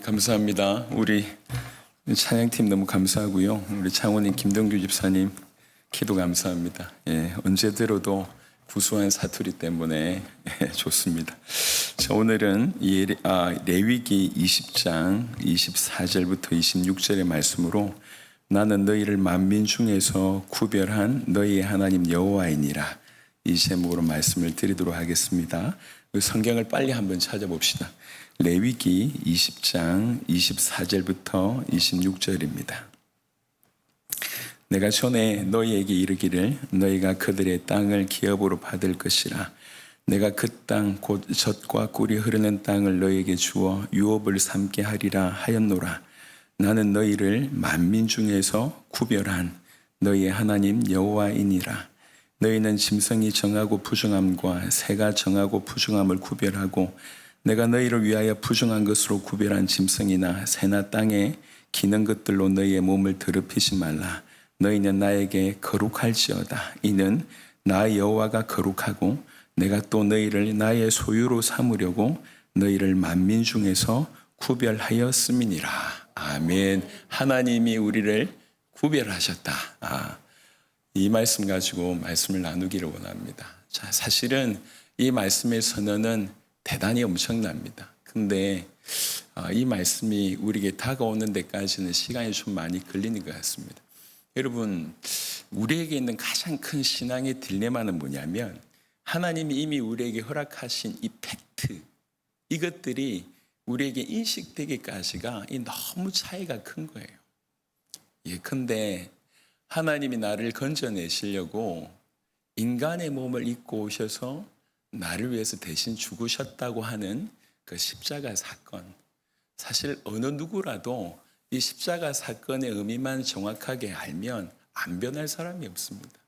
감사합니다. 우리 찬양팀 너무 감사하고요. 우리 창원인 김동규 집사님 기도 감사합니다. 언제 들어도 구수한 사투리 때문에 좋습니다. 자, 오늘은 레위기 20장 24절부터 26절의 말씀으로 나는 너희를 만민 중에서 구별한 너희의 하나님 여호와이니라, 이 제목으로 말씀을 드리도록 하겠습니다. 성경을 빨리 한번 찾아봅시다. 레위기 20장 24절부터 26절입니다. 내가 전에 너희에게 이르기를 너희가 그들의 땅을 기업으로 받을 것이라. 내가 그 땅 곧 젖과 꿀이 흐르는 땅을 너희에게 주어 유업을 삼게 하리라 하였노라. 나는 너희를 만민 중에서 구별한 너희의 하나님 여호와이니라. 너희는 짐승이 정하고 부정함과 새가 정하고 부정함을 구별하고, 내가 너희를 위하여 부정한 것으로 구별한 짐승이나 새나 땅에 기는 것들로 너희의 몸을 더럽히지 말라. 너희는 나에게 거룩할지어다. 이는 나 여호와가 거룩하고 내가 또 너희를 나의 소유로 삼으려고 너희를 만민 중에서 구별하였음이니라. 아멘. 하나님이 우리를 구별하셨다. 이 말씀 가지고 말씀을 나누기를 원합니다. 자, 사실은 이 말씀의 선언은 대단히 엄청납니다. 근데 이 말씀이 우리에게 다가오는 데까지는 시간이 좀 많이 걸리는 것 같습니다. 여러분, 우리에게 있는 가장 큰 신앙의 딜레마는 뭐냐면, 하나님이 이미 우리에게 허락하신 이 팩트, 이것들이 우리에게 인식되기까지가 너무 차이가 큰 거예요. 예컨대 하나님이 나를 건져내시려고 인간의 몸을 입고 오셔서 나를 위해서 대신 죽으셨다고 하는 그 십자가 사건, 사실 어느 누구라도 이 십자가 사건의 의미만 정확하게 알면 안 변할 사람이 없습니다.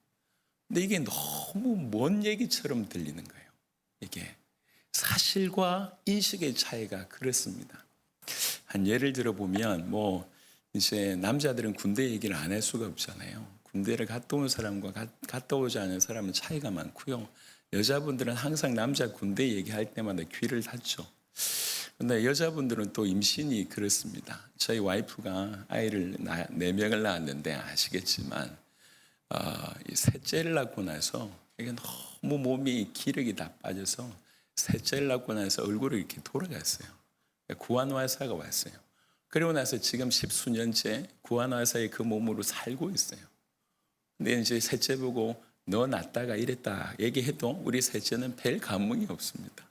근데 이게 너무 먼 얘기처럼 들리는 거예요. 이게 사실과 인식의 차이가 그렇습니다. 한 예를 들어 보면, 이제 남자들은 군대 얘기를 안 할 수가 없잖아요. 군대를 갔다 온 사람과 갔다 오지 않은 사람은 차이가 많고요. 여자분들은 항상 남자 군대 얘기할 때마다 귀를 닫죠. 근데 여자분들은 또 임신이 그렇습니다. 저희 와이프가 아이를 4명을 낳았는데 아시겠지만, 셋째를 낳고 나서 이게 너무 몸이 기력이 다 빠져서 셋째를 낳고 나서 얼굴이 이렇게 돌아갔어요. 구안화사가 왔어요. 그리고 나서 지금 10수년째 구안화사의 그 몸으로 살고 있어요. 근데 이제 셋째 보고 너 낳다가 이랬다 얘기해도 우리 셋째는 별 감흥이 없습니다.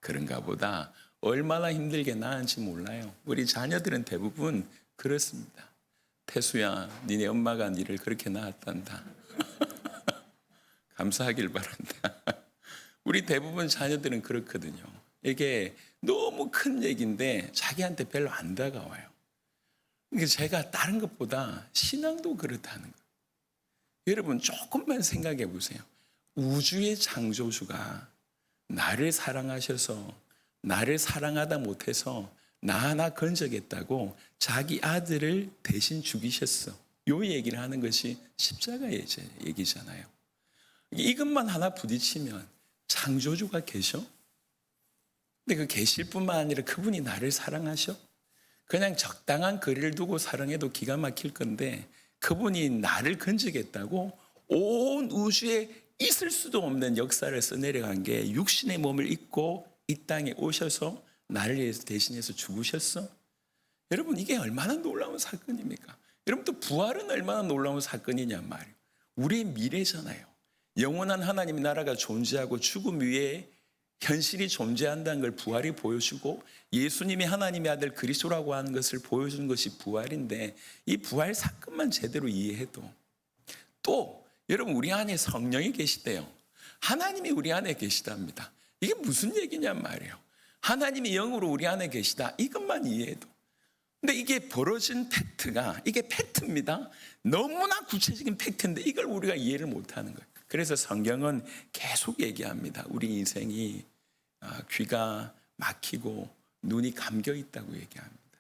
그런가 보다. 얼마나 힘들게 낳은지 몰라요. 우리 자녀들은 대부분 그렇습니다. 태수야, 니네 엄마가 니를 그렇게 낳았단다. 감사하길 바란다. 우리 대부분 자녀들은 그렇거든요. 이게 너무 큰 얘기인데 자기한테 별로 안 다가와요. 그러니까 제가 다른 것보다 신앙도 그렇다는 거예요. 여러분, 조금만 생각해 보세요. 우주의 창조주가 나를 사랑하셔서 나를 사랑하다 못해서 나 하나 건져겠다고 자기 아들을 대신 죽이셨어. 요 얘기를 하는 것이 십자가의 얘기잖아요. 이것만 하나 부딪히면 창조주가 계셔? 근데 그 계실 뿐만 아니라 그분이 나를 사랑하셔? 그냥 적당한 거리를 두고 사랑해도 기가 막힐 건데, 그분이 나를 건지겠다고 온 우주에 있을 수도 없는 역사를 써내려간 게 육신의 몸을 입고 이 땅에 오셔서 나를 위해서 대신해서 죽으셨어? 여러분, 이게 얼마나 놀라운 사건입니까? 여러분, 또 부활은 얼마나 놀라운 사건이냐 말이에요. 우리의 미래잖아요. 영원한 하나님의 나라가 존재하고 죽음 위에 현실이 존재한다는 걸 부활이 보여주고, 예수님이 하나님의 아들 그리스도라고 하는 것을 보여주는 것이 부활인데, 이 부활 사건만 제대로 이해해도, 또 여러분, 우리 안에 성령이 계시대요. 하나님이 우리 안에 계시답니다. 이게 무슨 얘기냐 말이에요. 하나님이 영으로 우리 안에 계시다, 이것만 이해해도. 근데 이게 벌어진 팩트가, 이게 팩트입니다. 너무나 구체적인 팩트인데 이걸 우리가 이해를 못하는 거예요. 그래서 성경은 계속 얘기합니다. 우리 인생이 귀가 막히고 눈이 감겨 있다고 얘기합니다.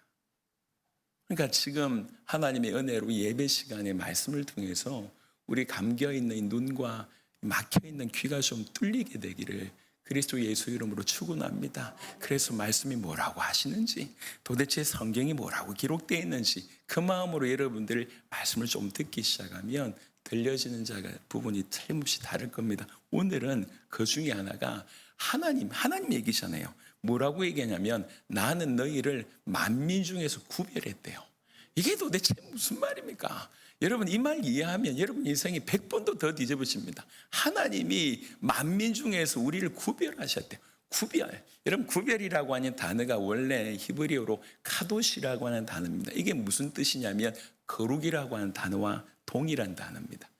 그러니까 지금 하나님의 은혜로 예배 시간에 말씀을 통해서 우리 감겨 있는 눈과 막혀 있는 귀가 좀 뚫리게 되기를 그리스도 예수 이름으로 축원합니다. 그래서 말씀이 뭐라고 하시는지, 도대체 성경이 뭐라고 기록되어 있는지 그 마음으로 여러분들 말씀을 좀 듣기 시작하면 들려지는 부분이 틀림없이 다를 겁니다. 오늘은 그 중에 하나가 하나님 얘기잖아요. 뭐라고 얘기하냐면 나는 너희를 만민 중에서 구별했대요. 이게 도대체 무슨 말입니까? 여러분 이 말 이해하면 여러분 인생이 100번도 더 뒤집어집니다. 하나님이 만민 중에서 우리를 구별하셨대요. 구별. 여러분 구별이라고 하는 단어가 원래 히브리어로 카도시라고 하는 단어입니다. 이게 무슨 뜻이냐면 거룩이라고 하는 단어와 동일한 단어입니다.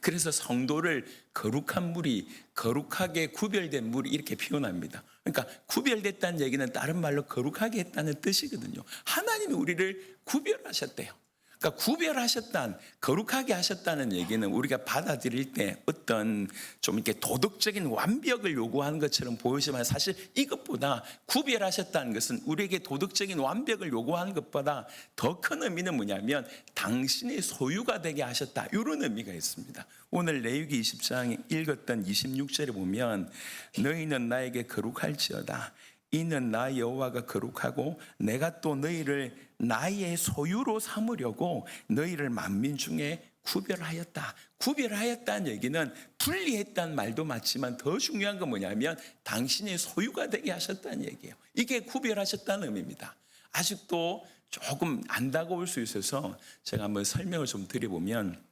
그래서 성도를 거룩한 물이, 거룩하게 구별된 물이 이렇게 표현합니다. 그러니까 구별됐다는 얘기는 다른 말로 거룩하게 했다는 뜻이거든요. 하나님이 우리를 구별하셨대요. 그러니까 구별하셨다는, 거룩하게 하셨다는 얘기는 우리가 받아들일 때 어떤 좀 이렇게 도덕적인 완벽을 요구하는 것처럼 보이지만 사실 이것보다 구별하셨다는 것은 우리에게 도덕적인 완벽을 요구하는 것보다 더 큰 의미는 뭐냐면 당신의 소유가 되게 하셨다. 이런 의미가 있습니다. 오늘 레위기 20장 읽었던 26절에 보면 너희는 나에게 거룩할지어다. 이는 나 여호와가 거룩하고 내가 또 너희를 나의 소유로 삼으려고 너희를 만민 중에 구별하였다. 구별하였다는 얘기는 분리했다는 말도 맞지만 더 중요한 건 뭐냐면 당신의 소유가 되게 하셨다는 얘기예요. 이게 구별하셨다는 의미입니다. 아직도 조금 안 다가올 수 있어서 제가 한번 설명을 좀 드려보면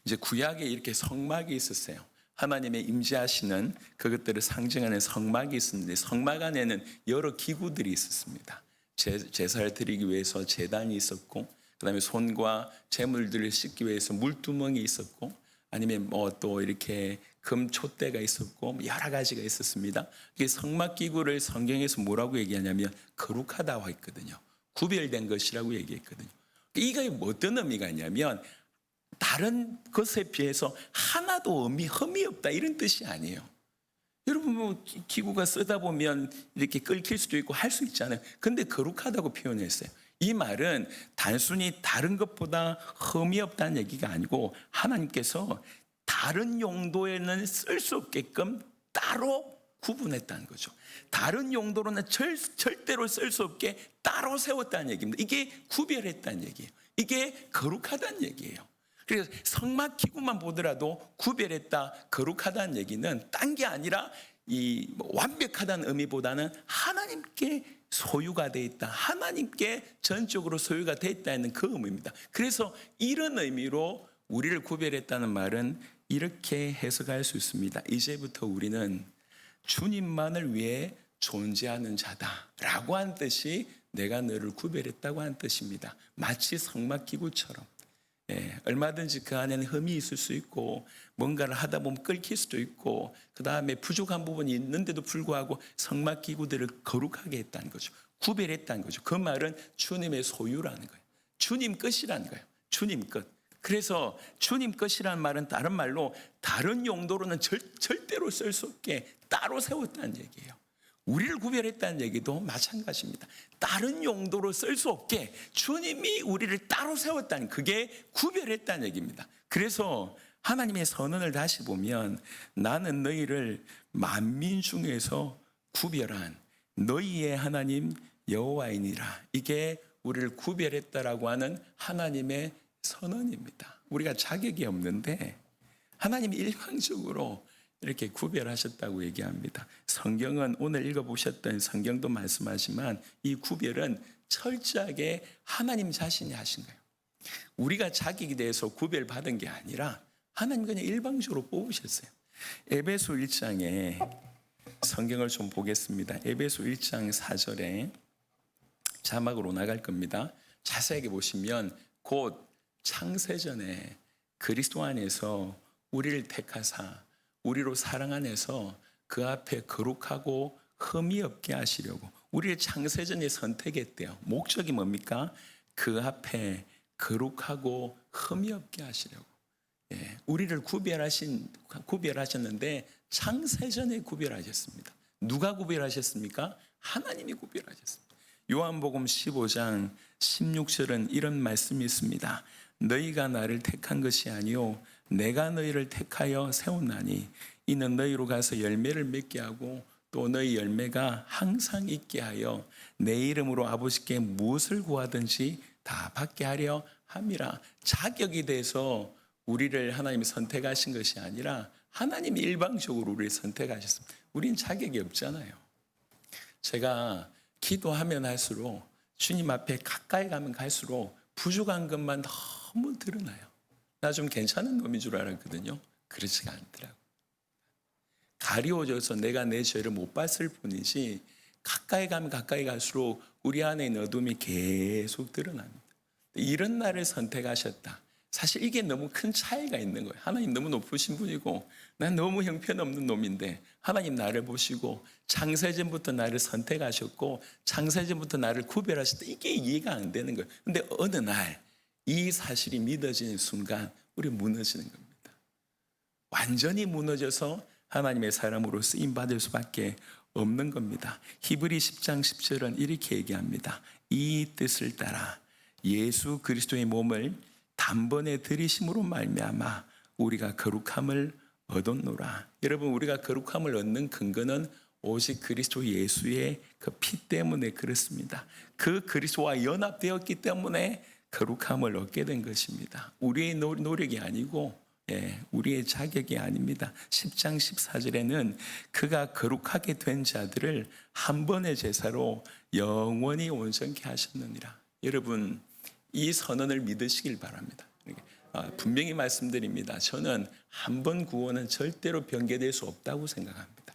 이제 구약에 이렇게 성막이 있었어요. 하나님의 임재하시는 그것들을 상징하는 성막이 있었는데 성막 안에는 여러 기구들이 있었습니다. 제사를 드리기 위해서 제단이 있었고 그다음에 손과 제물들을 씻기 위해서 물두멍이 있었고 아니면 뭐 또 이렇게 금 촛대가 있었고 여러 가지가 있었습니다. 이게 성막 기구를 성경에서 뭐라고 얘기하냐면 거룩하다고 했거든요. 구별된 것이라고 얘기했거든요. 이게 어떤 의미가 있냐면 다른 것에 비해서 하나도 흠이 없다 이런 뜻이 아니에요. 여러분 뭐 기구가 쓰다 보면 이렇게 끓일 수도 있고 할 수 있잖아요. 근데 거룩하다고 표현했어요. 이 말은 단순히 다른 것보다 흠이 없다는 얘기가 아니고 하나님께서 다른 용도에는 쓸 수 없게끔 따로 구분했다는 거죠. 다른 용도로는 절대로 쓸 수 없게 따로 세웠다는 얘기입니다. 이게 구별했다는 얘기예요. 이게 거룩하다는 얘기예요. 그래서 성막 기구만 보더라도 구별했다, 거룩하다는 얘기는 딴 게 아니라 이 완벽하다는 의미보다는 하나님께 소유가 돼 있다, 하나님께 전적으로 소유가 돼 있다는 그 의미입니다. 그래서 이런 의미로 우리를 구별했다는 말은 이렇게 해석할 수 있습니다. 이제부터 우리는 주님만을 위해 존재하는 자다라고 한 뜻이 내가 너를 구별했다고 하는 뜻입니다. 마치 성막 기구처럼. 얼마든지 그 안에는 흠이 있을 수 있고 뭔가를 하다 보면 끓길 수도 있고 그 다음에 부족한 부분이 있는데도 불구하고 성막 기구들을 거룩하게 했다는 거죠. 구별했다는 거죠. 그 말은 주님의 소유라는 거예요. 주님 것이라는 거예요. 주님 것. 그래서 주님 것이라는 말은 다른 말로 다른 용도로는 절대로 쓸 수 없게 따로 세웠다는 얘기예요. 우리를 구별했다는 얘기도 마찬가지입니다. 다른 용도로 쓸 수 없게 주님이 우리를 따로 세웠다는, 그게 구별했다는 얘기입니다. 그래서 하나님의 선언을 다시 보면 나는 너희를 만민 중에서 구별한 너희의 하나님 여호와이니라. 이게 우리를 구별했다라고 하는 하나님의 선언입니다. 우리가 자격이 없는데 하나님이 일방적으로 이렇게 구별하셨다고 얘기합니다. 성경은 오늘 읽어보셨던 성경도 말씀하지만 이 구별은 철저하게 하나님 자신이 하신 거예요. 우리가 자격이 돼서 구별받은 게 아니라 하나님 그냥 일방적으로 뽑으셨어요. 에베소 1장에 성경을 좀 보겠습니다. 에베소 1장 4절에 자막으로 나갈 겁니다. 자세하게 보시면 곧 창세전에 그리스도 안에서 우리를 택하사 우리로 사랑 안에서 그 앞에 거룩하고 흠이 없게 하시려고 우리를 창세전에 선택했대요. 목적이 뭡니까? 그 앞에 거룩하고 흠이 없게 하시려고. 우리를 구별하셨는데 창세전에 구별하셨습니다. 누가 구별하셨습니까? 하나님이 구별하셨습니다. 요한복음 15장 16절은 이런 말씀이 있습니다. 너희가 나를 택한 것이 아니요 내가 너희를 택하여 세웠나니 이는 너희로 가서 열매를 맺게 하고 또 너희 열매가 항상 있게 하여 내 이름으로 아버지께 무엇을 구하든지 다 받게 하려 함이라. 자격이 돼서 우리를 하나님이 선택하신 것이 아니라 하나님이 일방적으로 우리를 선택하셨습니다. 우린 자격이 없잖아요. 제가 기도하면 할수록 주님 앞에 가까이 가면 갈수록 부족한 것만 너무 드러나요. 나 좀 괜찮은 놈인 줄 알았거든요. 그렇지가 않더라고요. 가리워져서 내가 내 죄를 못 봤을 뿐이지 가까이 가면 가까이 갈수록 우리 안에 있는 어둠이 계속 드러납니다. 이런 나를 선택하셨다. 사실 이게 너무 큰 차이가 있는 거예요. 하나님 너무 높으신 분이고 난 너무 형편없는 놈인데 하나님 나를 보시고 창세전부터 나를 선택하셨고 창세전부터 나를 구별하셨다. 이게 이해가 안 되는 거예요. 근데 어느 날 이 사실이 믿어지는 순간 우리 무너지는 겁니다. 완전히 무너져서 하나님의 사람으로 쓰임받을 수밖에 없는 겁니다. 히브리 10장 10절은 이렇게 얘기합니다. 이 뜻을 따라 예수 그리스도의 몸을 단번에 들이심으로 말미암아 우리가 거룩함을 얻었노라. 여러분, 우리가 거룩함을 얻는 근거는 오직 그리스도 예수의 그 피 때문에 그렇습니다. 그 그리스도와 연합되었기 때문에 거룩함을 얻게 된 것입니다. 우리의 노력이 아니고 우리의 자격이 아닙니다. 10장 14절에는 그가 거룩하게 된 자들을 한 번의 제사로 영원히 온전케 하셨느니라. 여러분, 이 선언을 믿으시길 바랍니다. 분명히 말씀드립니다. 저는 한 번 구원은 절대로 변개될 수 없다고 생각합니다.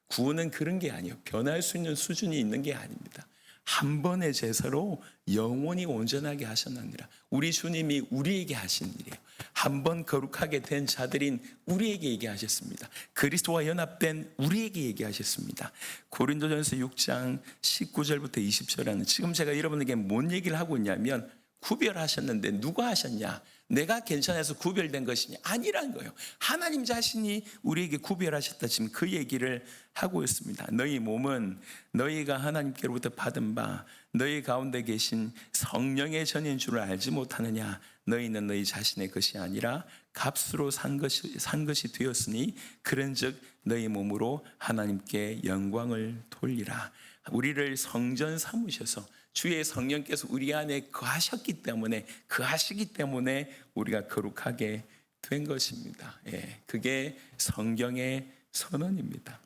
구원은 그런 게 아니에요. 변할 수 있는 수준이 있는 게 아닙니다. 한 번의 제사로 영원히 온전하게 하셨느니라. 우리 주님이 우리에게 하신 일이에요. 한 번 거룩하게 된 자들인 우리에게 얘기하셨습니다. 그리스도와 연합된 우리에게 얘기하셨습니다. 고린도전서 6장 19절부터 20절에는 지금 제가 여러분에게 뭔 얘기를 하고 있냐면 구별하셨는데 누가 하셨냐? 내가 괜찮아서 구별된 것이냐? 아니란 거예요. 하나님 자신이 우리에게 구별하셨다. 지금 그 얘기를 하고 있습니다. 너희 몸은 너희가 하나님께로부터 받은 바 너희 가운데 계신 성령의 전인 줄을 알지 못하느냐? 너희는 너희 자신의 것이 아니라 값으로 산 것이 되었으니 그런즉 너희 몸으로 하나님께 영광을 돌리라. 우리를 성전 삼으셔서 주의 성령께서 우리 안에 거하시기 때문에 우리가 거룩하게 된 것입니다. 그게 성경의 선언입니다.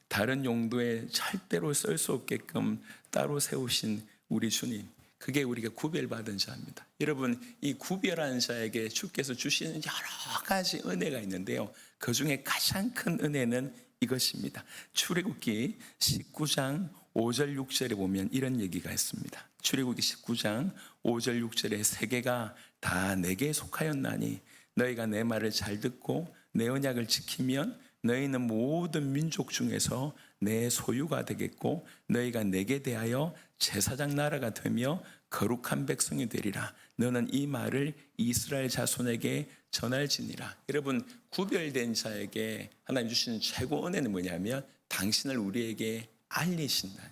다른 용도에 절대로 쓸 수 없게끔 따로 세우신 우리 주님, 그게 우리가 구별받은 자입니다. 여러분, 이 구별한 자에게 주께서 주시는 여러 가지 은혜가 있는데요. 그 중에 가장 큰 은혜는 이것입니다. 출애굽기 19장 5절 6절에 보면 이런 얘기가 있습니다. 출애굽기 19장 5절 6절에 세계가 다 내게 속하였나니 너희가 내 말을 잘 듣고 내 언약을 지키면 너희는 모든 민족 중에서 내 소유가 되겠고 너희가 내게 대하여 제사장 나라가 되며 거룩한 백성이 되리라. 너는 이 말을 이스라엘 자손에게 전할지니라. 여러분, 구별된 자에게 하나님 주시는 최고 은혜는 뭐냐면 당신을 우리에게 알리신다는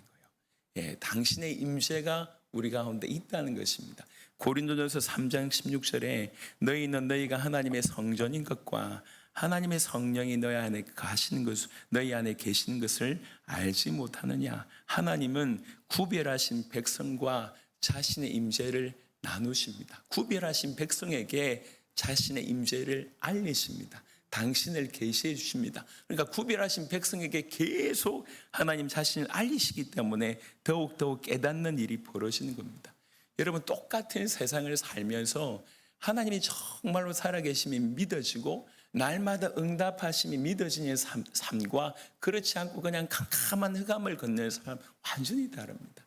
거예요. 당신의 임재가 우리 가운데 있다는 것입니다. 고린도전서 3장 16절에 너희는 너희가 하나님의 성전인 것과 하나님의 성령이 너희 안에 가시는 것, 너희 안에 계시는 것을 알지 못하느냐? 하나님은 구별하신 백성과 자신의 임재를 나누십니다. 구별하신 백성에게 자신의 임재를 알리십니다. 당신을 계시해 주십니다. 그러니까 구별하신 백성에게 계속 하나님 자신을 알리시기 때문에 더욱더욱 깨닫는 일이 벌어지는 겁니다. 여러분, 똑같은 세상을 살면서 하나님이 정말로 살아계심이 믿어지고 날마다 응답하심이 믿어지는 삶과 그렇지 않고 그냥 캄캄한 흑암을 건너는 사람 완전히 다릅니다.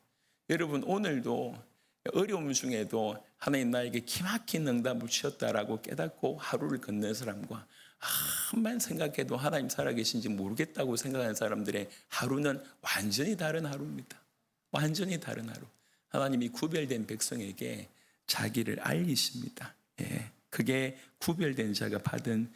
여러분, 오늘도 어려움 중에도 하나님 나에게 기막힌 응답을 주셨다라고 깨닫고 하루를 건너는 사람과 한만 생각해도 하나님 살아계신지 모르겠다고 생각하는 사람들의 하루는 완전히 다른 하루입니다. 완전히 다른 하루. 하나님이 구별된 백성에게 자기를 알리십니다. 그게 구별된 자가 받은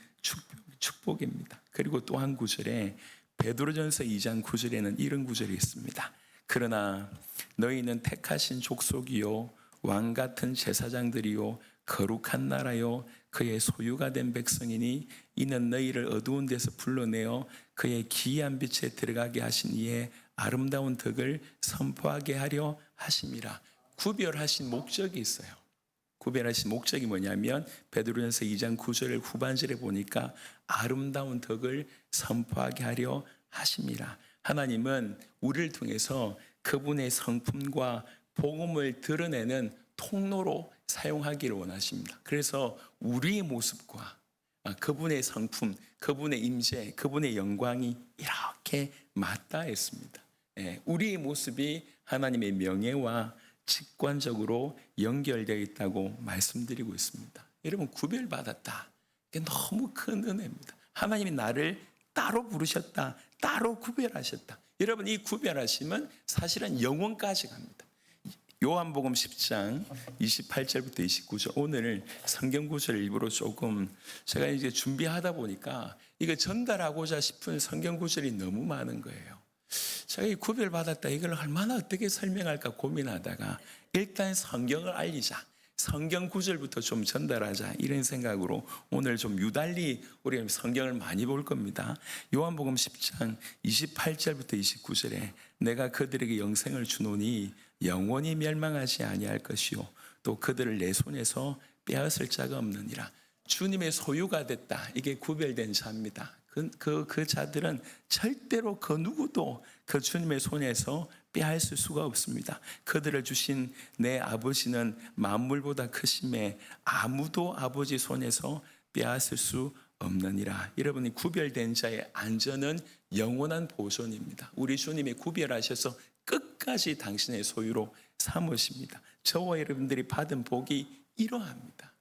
축복입니다. 그리고 또 한 구절에 베드로전서 2장 9절에는 이런 구절이 있습니다. 그러나 너희는 택하신 족속이요 왕 같은 제사장들이요 거룩한 나라요 그의 소유가 된 백성이니 이는 너희를 어두운 데서 불러내어 그의 기이한 빛에 들어가게 하신 이의 아름다운 덕을 선포하게 하려 하심이라. 구별하신 목적이 있어요. 구별하신 목적이 뭐냐면 베드로전서 2장 9절 후반절에 보니까 아름다운 덕을 선포하게 하려 하심이라. 하나님은 우리를 통해서 그분의 성품과 복음을 드러내는 통로로 사용하기를 원하십니다. 그래서 우리의 모습과 그분의 성품, 그분의 임재, 그분의 영광이 이렇게 맞닿아 있습니다. 우리의 모습이 하나님의 명예와 직관적으로 연결되어 있다고 말씀드리고 있습니다. 여러분, 구별받았다. 이게 너무 큰 은혜입니다. 하나님이 나를 따로 부르셨다. 따로 구별하셨다. 여러분, 이 구별하심은 사실은 영원까지 갑니다. 요한복음 10장 28절부터 29절, 오늘 성경 구절을 일부러 조금 제가 이제 준비하다 보니까 이거 전달하고자 싶은 성경 구절이 너무 많은 거예요. 제가 이 구별받았다, 이걸 얼마나 어떻게 설명할까 고민하다가 일단 성경을 알리자, 성경 구절부터 좀 전달하자, 이런 생각으로 오늘 좀 유달리 우리 성경을 많이 볼 겁니다. 요한복음 10장 28절부터 29절에 내가 그들에게 영생을 주노니 영원히 멸망하지 아니할 것이요 또 그들을 내 손에서 빼앗을 자가 없느니라. 주님의 소유가 됐다. 이게 구별된 자입니다. 그 자들은 절대로 그 누구도 그 주님의 손에서 빼앗을 수가 없습니다. 그들을 주신 내 아버지는 만물보다 크심에 아무도 아버지 손에서 빼앗을 수 없느니라. 여러분이 구별된 자의 안전은 영원한 보존입니다. 우리 주님이 구별하셔서 끝까지 당신의 소유로 삼으십니다. 저와 여러분들이 받은 복이 이러합니다.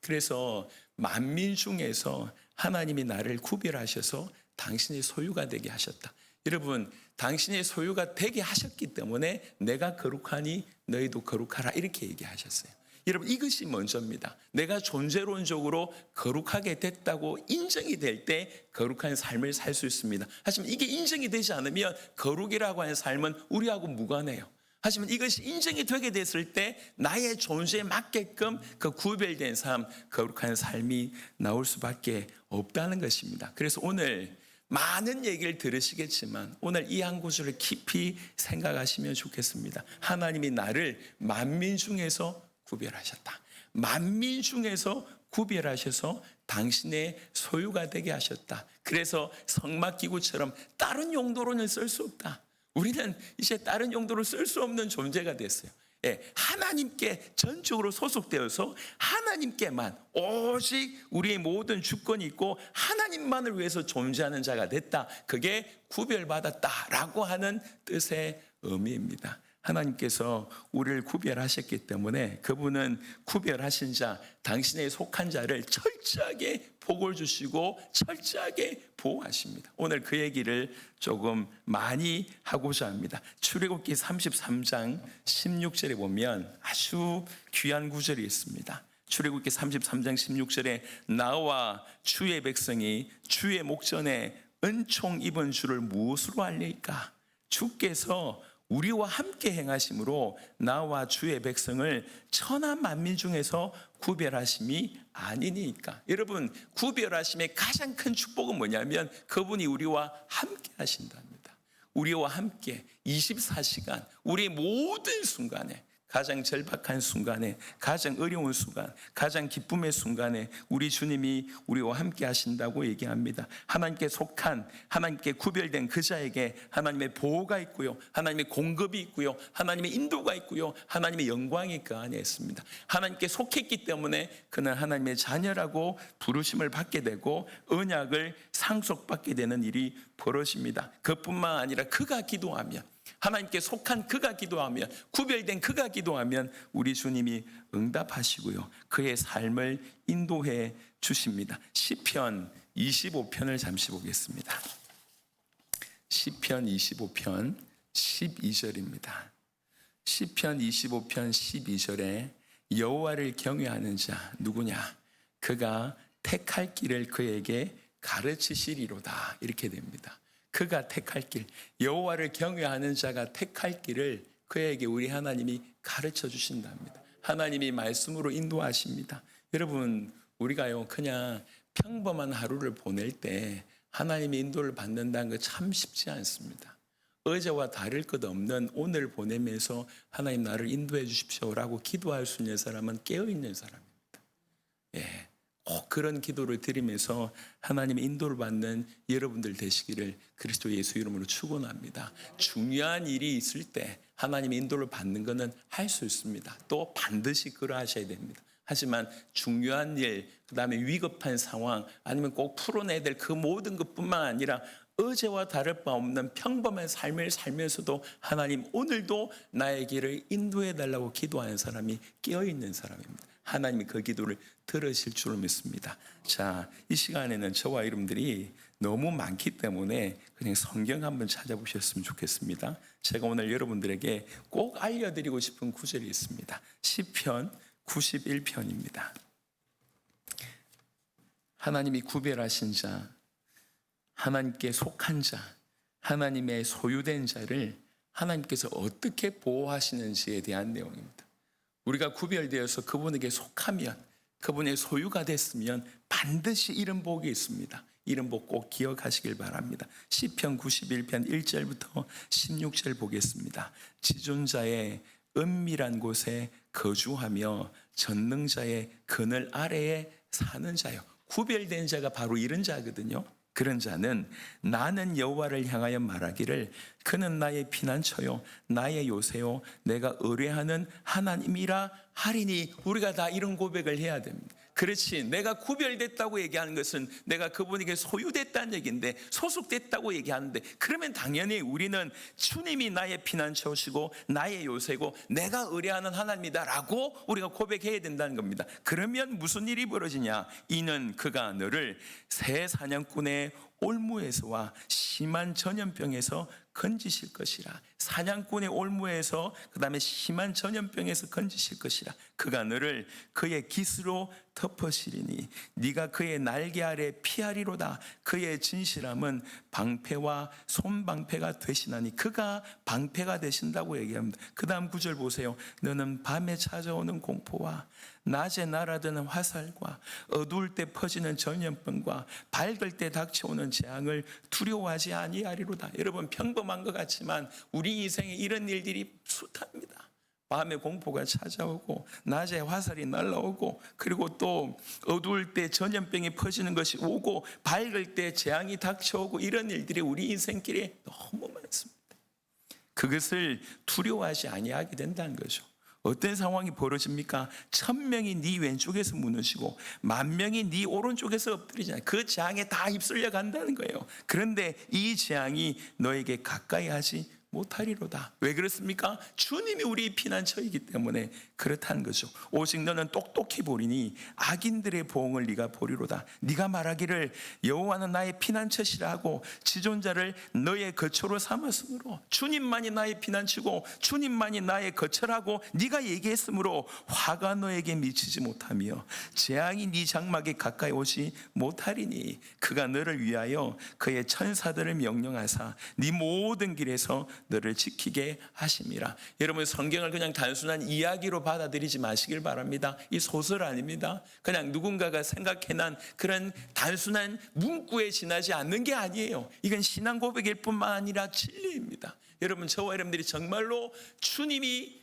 그래서 만민 중에서 하나님이 나를 구별하셔서 당신의 소유가 되게 하셨다. 여러분, 당신의 소유가 되게 하셨기 때문에 내가 거룩하니 너희도 거룩하라, 이렇게 얘기하셨어요. 여러분, 이것이 먼저입니다. 내가 존재론적으로 거룩하게 됐다고 인정이 될 때 거룩한 삶을 살 수 있습니다. 하지만 이게 인정이 되지 않으면 거룩이라고 하는 삶은 우리하고 무관해요. 하지만 이것이 인정이 되게 됐을 때 나의 존재에 맞게끔 그 구별된 삶, 거룩한 삶이 나올 수밖에 없다는 것입니다. 그래서 오늘 많은 얘기를 들으시겠지만 오늘 이 한 구절을 깊이 생각하시면 좋겠습니다. 하나님이 나를 만민 중에서 구별하셨다. 만민 중에서 구별하셔서 당신의 소유가 되게 하셨다. 그래서 성막기구처럼 다른 용도로는 쓸 수 없다. 우리는 이제 다른 용도로 쓸 수 없는 존재가 됐어요. 하나님께 전적으로 소속되어서 하나님께만 오직 우리의 모든 주권이 있고 하나님만을 위해서 존재하는 자가 됐다. 그게 구별받았다라고 하는 뜻의 의미입니다. 하나님께서 우리를 구별하셨기 때문에 그분은 구별하신 자, 당신의 속한 자를 철저하게 복을 주시고 철저하게 보호하십니다. 오늘 그 얘기를 조금 많이 하고자 합니다. 출애굽기 33장 16절에 보면 아주 귀한 구절이 있습니다. 출애굽기 33장 16절에 나와 주의 백성이 주의 목전에 은총 입은 주를 무엇으로 알릴까? 주께서 우리와 함께 행하심으로 나와 주의 백성을 천한 만민 중에서 구별하심이 아니니까. 여러분, 구별하심의 가장 큰 축복은 뭐냐면 그분이 우리와 함께 하신답니다. 우리와 함께 24시간 우리의 모든 순간에, 가장 절박한 순간에, 가장 어려운 순간, 가장 기쁨의 순간에 우리 주님이 우리와 함께 하신다고 얘기합니다. 하나님께 속한, 하나님께 구별된 그 자에게 하나님의 보호가 있고요, 하나님의 공급이 있고요, 하나님의 인도가 있고요, 하나님의 영광이 그 안에 있습니다. 하나님께 속했기 때문에 그는 하나님의 자녀라고 부르심을 받게 되고 언약을 상속받게 되는 일이 벌어집니다. 그뿐만 아니라 그가 기도하면, 하나님께 속한 그가 기도하면, 구별된 그가 기도하면 우리 주님이 응답하시고요, 그의 삶을 인도해 주십니다. 시편 25편을 잠시 보겠습니다. 시편 25편 12절입니다. 시편 25편 12절에 여호와를 경외하는 자 누구냐? 그가 택할 길을 그에게 가르치시리로다, 이렇게 됩니다. 그가 택할 길, 여호와를 경외하는 자가 택할 길을 그에게 우리 하나님이 가르쳐 주신답니다. 하나님이 말씀으로 인도하십니다. 여러분, 우리가요 그냥 평범한 하루를 보낼 때 하나님의 인도를 받는다는 거 참 쉽지 않습니다. 어제와 다를 것 없는 오늘 보내면서 하나님 나를 인도해 주십시오라고 기도할 수 있는 사람은 깨어있는 사람입니다. 예, 꼭 그런 기도를 드리면서 하나님의 인도를 받는 여러분들 되시기를 그리스도 예수 이름으로 축원합니다. 중요한 일이 있을 때 하나님의 인도를 받는 것은 할 수 있습니다. 또 반드시 그러하셔야 됩니다. 하지만 중요한 일, 그다음에 위급한 상황, 아니면 꼭 풀어내야 될 그 모든 것뿐만 아니라 어제와 다를 바 없는 평범한 삶을 살면서도 하나님 오늘도 나의 길을 인도해 달라고 기도하는 사람이 깨어있는 사람입니다. 하나님이 그 기도를 들으실 줄 믿습니다. 자, 이 시간에는 저와 여러분들이 너무 많기 때문에 그냥 성경 한번 찾아보셨으면 좋겠습니다. 제가 오늘 여러분들에게 꼭 알려드리고 싶은 구절이 있습니다. 시편 91편입니다. 하나님이 구별하신 자, 하나님께 속한 자, 하나님의 소유된 자를 하나님께서 어떻게 보호하시는지에 대한 내용입니다. 우리가 구별되어서 그분에게 속하면, 그분의 소유가 됐으면 반드시 이런 복이 있습니다. 이런 복 꼭 기억하시길 바랍니다. 시편 91편 1절부터 16절 보겠습니다. 지존자의 은밀한 곳에 거주하며 전능자의 그늘 아래에 사는 자요. 구별된 자가 바로 이런 자거든요. 그런 자는 나는 여호와를 향하여 말하기를 그는 나의 피난처요 나의 요새요 내가 의뢰하는 하나님이라 하리니. 우리가 다 이런 고백을 해야 됩니다. 그렇지, 내가 구별됐다고 얘기하는 것은 내가 그분에게 소유됐다는 얘기인데, 소속됐다고 얘기하는데, 그러면 당연히 우리는 주님이 나의 피난처시고 나의 요새고 내가 의뢰하는 하나님이다라고 우리가 고백해야 된다는 겁니다. 그러면 무슨 일이 벌어지냐? 이는 그가 너를 새 사냥꾼의 올무에서와 심한 전염병에서 건지실 것이라. 사냥꾼의 올무에서 그다음에 심한 전염병에서 건지실 것이라. 그가 너를 그의 깃으로 덮으시리니 네가 그의 날개 아래 피하리로다. 그의 진실함은 방패와 손방패가 되시나니. 그가 방패가 되신다고 얘기합니다. 그 다음 구절 보세요. 너는 밤에 찾아오는 공포와 낮에 날아드는 화살과 어두울 때 퍼지는 전염병과 밝을 때 닥쳐오는 재앙을 두려워하지 아니하리로다. 여러분, 평범한 것 같지만 우리 인생에 이런 일들이 숱합니다. 밤에 공포가 찾아오고 낮에 화살이 날아오고, 그리고 또 어두울 때 전염병이 퍼지는 것이 오고 밝을 때 재앙이 닥쳐오고, 이런 일들이 우리 인생길에 너무 많습니다. 그것을 두려워하지 아니하게 된다는 거죠. 어떤 상황이 벌어집니까? 1000명이 네 왼쪽에서 무너지고 10,000명이 네 오른쪽에서 엎드리잖아요. 그 재앙에 다 휩쓸려 간다는 거예요. 그런데 이 재앙이 너에게 가까이 하지 못하리로다. 왜 그렇습니까? 주님이 우리 피난처이기 때문에 그렇다는 거죠. 오직 너는 똑똑히 보리니 악인들의 보응을 네가 보리로다. 네가 말하기를 여호와는 나의 피난처시라 하고 지존자를 너의 거처로 삼았으므로, 주님만이 나의 피난처고 주님만이 나의 거처라고 네가 얘기했으므로 화가 너에게 미치지 못하며 재앙이 네 장막에 가까이 오지 못하리니 그가 너를 위하여 그의 천사들을 명령하사 네 모든 길에서 너를 지키게 하심이라. 여러분, 성경을 그냥 단순한 이야기로 받아들이지 마시길 바랍니다. 이 소설 아닙니다. 그냥 누군가가 생각해낸 그런 단순한 문구에 지나지 않는 게 아니에요. 이건 신앙 고백일 뿐만 아니라 진리입니다. 여러분, 저와 여러분들이 정말로 주님이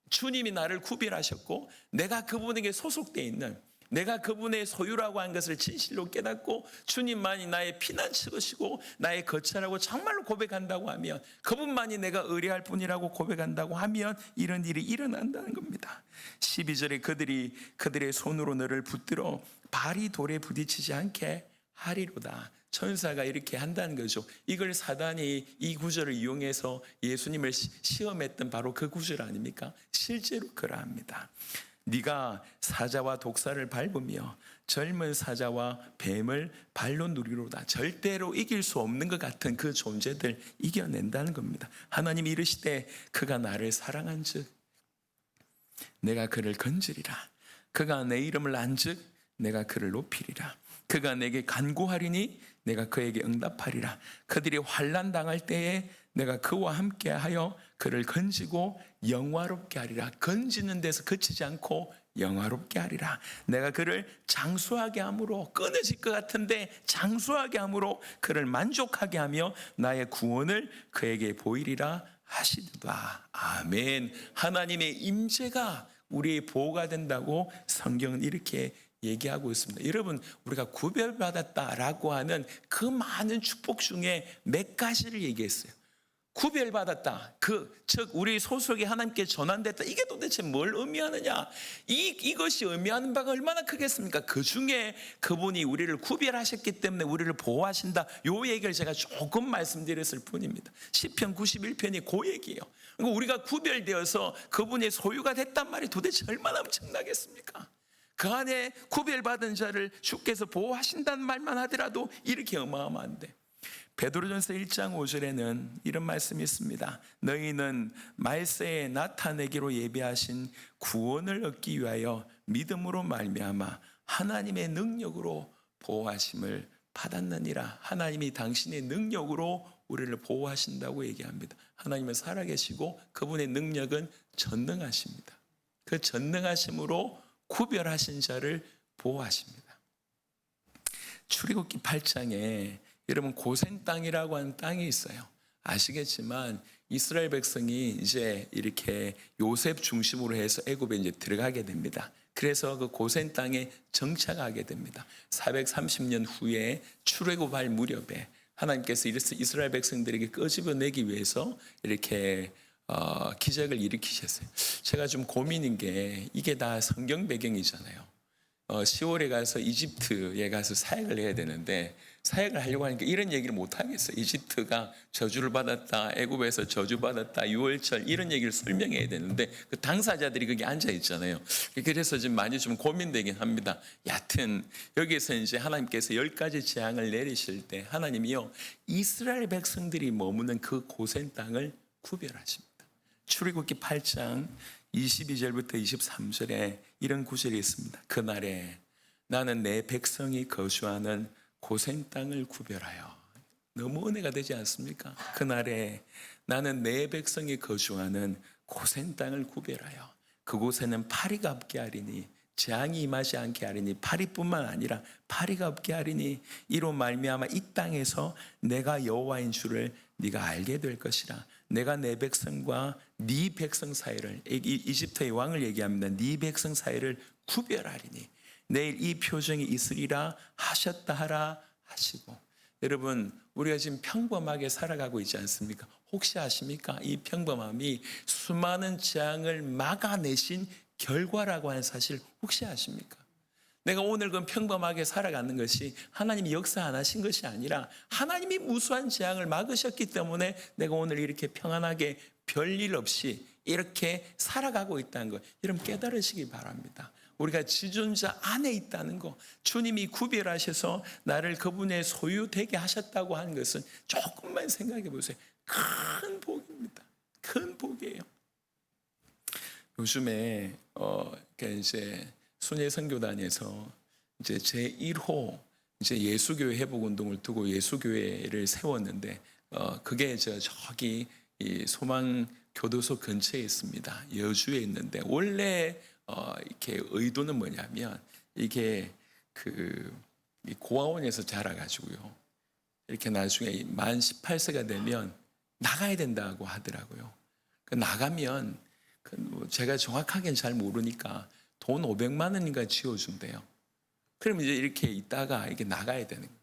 주님이 나를 구별하셨고 내가 그분에게 소속되어 있는, 내가 그분의 소유라고 한 것을 진실로 깨닫고 주님만이 나의 피난처시고 나의 거처라고 정말로 고백한다고 하면, 그분만이 내가 의뢰할 뿐이라고 고백한다고 하면 이런 일이 일어난다는 겁니다. 12절에 그들의 손으로 너를 붙들어 발이 돌에 부딪히지 않게 하리로다. 천사가 이렇게 한다는 거죠. 이걸 사단이 이 구절을 이용해서 예수님을 시험했던 바로 그 구절 아닙니까? 실제로 그러합니다. 네가 사자와 독사를 밟으며 젊은 사자와 뱀을 발로 누리로다. 절대로 이길 수 없는 것 같은 그 존재들 이겨낸다는 겁니다. 하나님이 이르시되 그가 나를 사랑한즉 내가 그를 건지리라. 그가 내 이름을 안즉 내가 그를 높이리라. 그가 내게 간구하리니 내가 그에게 응답하리라. 그들이 환난 당할 때에 내가 그와 함께하여 그를 건지고 영화롭게 하리라. 건지는 데서 그치지 않고 영화롭게 하리라. 내가 그를 장수하게 함으로, 끊어질 것 같은데 장수하게 함으로 그를 만족하게 하며 나의 구원을 그에게 보이리라 하시도다. 아멘. 하나님의 임재가 우리의 보호가 된다고 성경은 이렇게 얘기하고 있습니다. 여러분, 우리가 구별받았다라고 하는 그 많은 축복 중에 몇 가지를 얘기했어요. 구별받았다. 즉 우리 소속이 하나님께 전환됐다. 이게 도대체 뭘 의미하느냐? 이것이 의미하는 바가 얼마나 크겠습니까? 그 중에 그분이 우리를 구별하셨기 때문에 우리를 보호하신다. 요 얘기를 제가 조금 말씀드렸을 뿐입니다. 시편 91편이 그 얘기예요. 우리가 구별되어서 그분의 소유가 됐단 말이 도대체 얼마나 엄청나겠습니까? 그 안에 구별받은 자를 주께서 보호하신다는 말만 하더라도 이렇게 어마어마한데, 베드로전서 1장 5절에는 이런 말씀이 있습니다. 너희는 말세에 나타내기로 예비하신 구원을 얻기 위하여 믿음으로 말미암아 하나님의 능력으로 보호하심을 받았느니라. 하나님이 당신의 능력으로 우리를 보호하신다고 얘기합니다. 하나님은 살아계시고 그분의 능력은 전능하십니다. 그 전능하심으로 구별하신 자를 보호하십니다. 출애굽기 8장에 여러분 고센 땅이라고 하는 땅이 있어요. 아시겠지만 이스라엘 백성이 이제 이렇게 요셉 중심으로 해서 애굽에 이제 들어가게 됩니다. 그래서 그 고센 땅에 정착하게 됩니다. 430년 후에 출애굽할 무렵에 하나님께서 이스라엘 백성들에게 끄집어내기 위해서 이렇게 기적을 일으키셨어요. 제가 좀 고민인 게 이게 다 성경 배경이잖아요. 10월에 가서 이집트에 가서 사역을 해야 되는데 사역을 하려고 하니까 이런 얘기를 못 하겠어요. 이집트가 저주를 받았다, 애굽에서 저주받았다, 유월절 이런 얘기를 설명해야 되는데 그 당사자들이 거기 앉아 있잖아요. 그래서 지금 많이 좀 고민되긴 합니다. 여하튼 여기서 이제 하나님께서 10가지 재앙을 내리실 때 하나님이요 이스라엘 백성들이 머무는 그 고센 땅을 구별하십니다. 출애굽기 8장 22절부터 23절에 이런 구절이 있습니다. 그날에 나는 내 백성이 거주하는 고센 땅을 구별하여. 너무 은혜가 되지 않습니까? 그날에 나는 내 백성이 거주하는 고센 땅을 구별하여 그곳에는 파리가 없게 하리니 재앙이 임하지 않게 하리니 파리뿐만 아니라 파리가 없게 하리니 이로 말미암아 이 땅에서 내가 여호와인 줄을 네가 알게 될 것이라. 내가 내 백성과 네 백성 사이를, 이집트의 왕을 얘기합니다. 네 백성 사이를 구별하리니 내일 이 표정이 있으리라 하셨다 하라 하시고. 여러분, 우리가 지금 평범하게 살아가고 있지 않습니까? 혹시 아십니까? 이 평범함이 수많은 재앙을 막아내신 결과라고 하는 사실 혹시 아십니까? 내가 오늘 그 평범하게 살아가는 것이 하나님이 역사 안 하신 것이 아니라 하나님이 무수한 재앙을 막으셨기 때문에 내가 오늘 이렇게 평안하게 별일 없이 이렇게 살아가고 있다는 것, 여러분 깨달으시기 바랍니다. 우리가 지존자 안에 있다는 것, 주님이 구별하셔서 나를 그분의 소유되게 하셨다고 하는 것은 조금만 생각해 보세요. 큰 복입니다. 큰 복이에요. 요즘에 이제 순회 선교단에서 이제 제1호 이제 예수교회 회복 운동을 두고 예수교회를 세웠는데 그게 저기 이 소망 교도소 근처에 있습니다. 여주에 있는데 원래 이렇게 의도는 뭐냐면 이게 이 고아원에서 자라가지고요. 이렇게 나중에 만 18세가 되면 나가야 된다고 하더라고요. 나가면 제가 정확하게는 잘 모르니까 돈 500만 원인가 지어준대요. 그러면 이제 이렇게 있다가 이게 나가야 되는 거예요.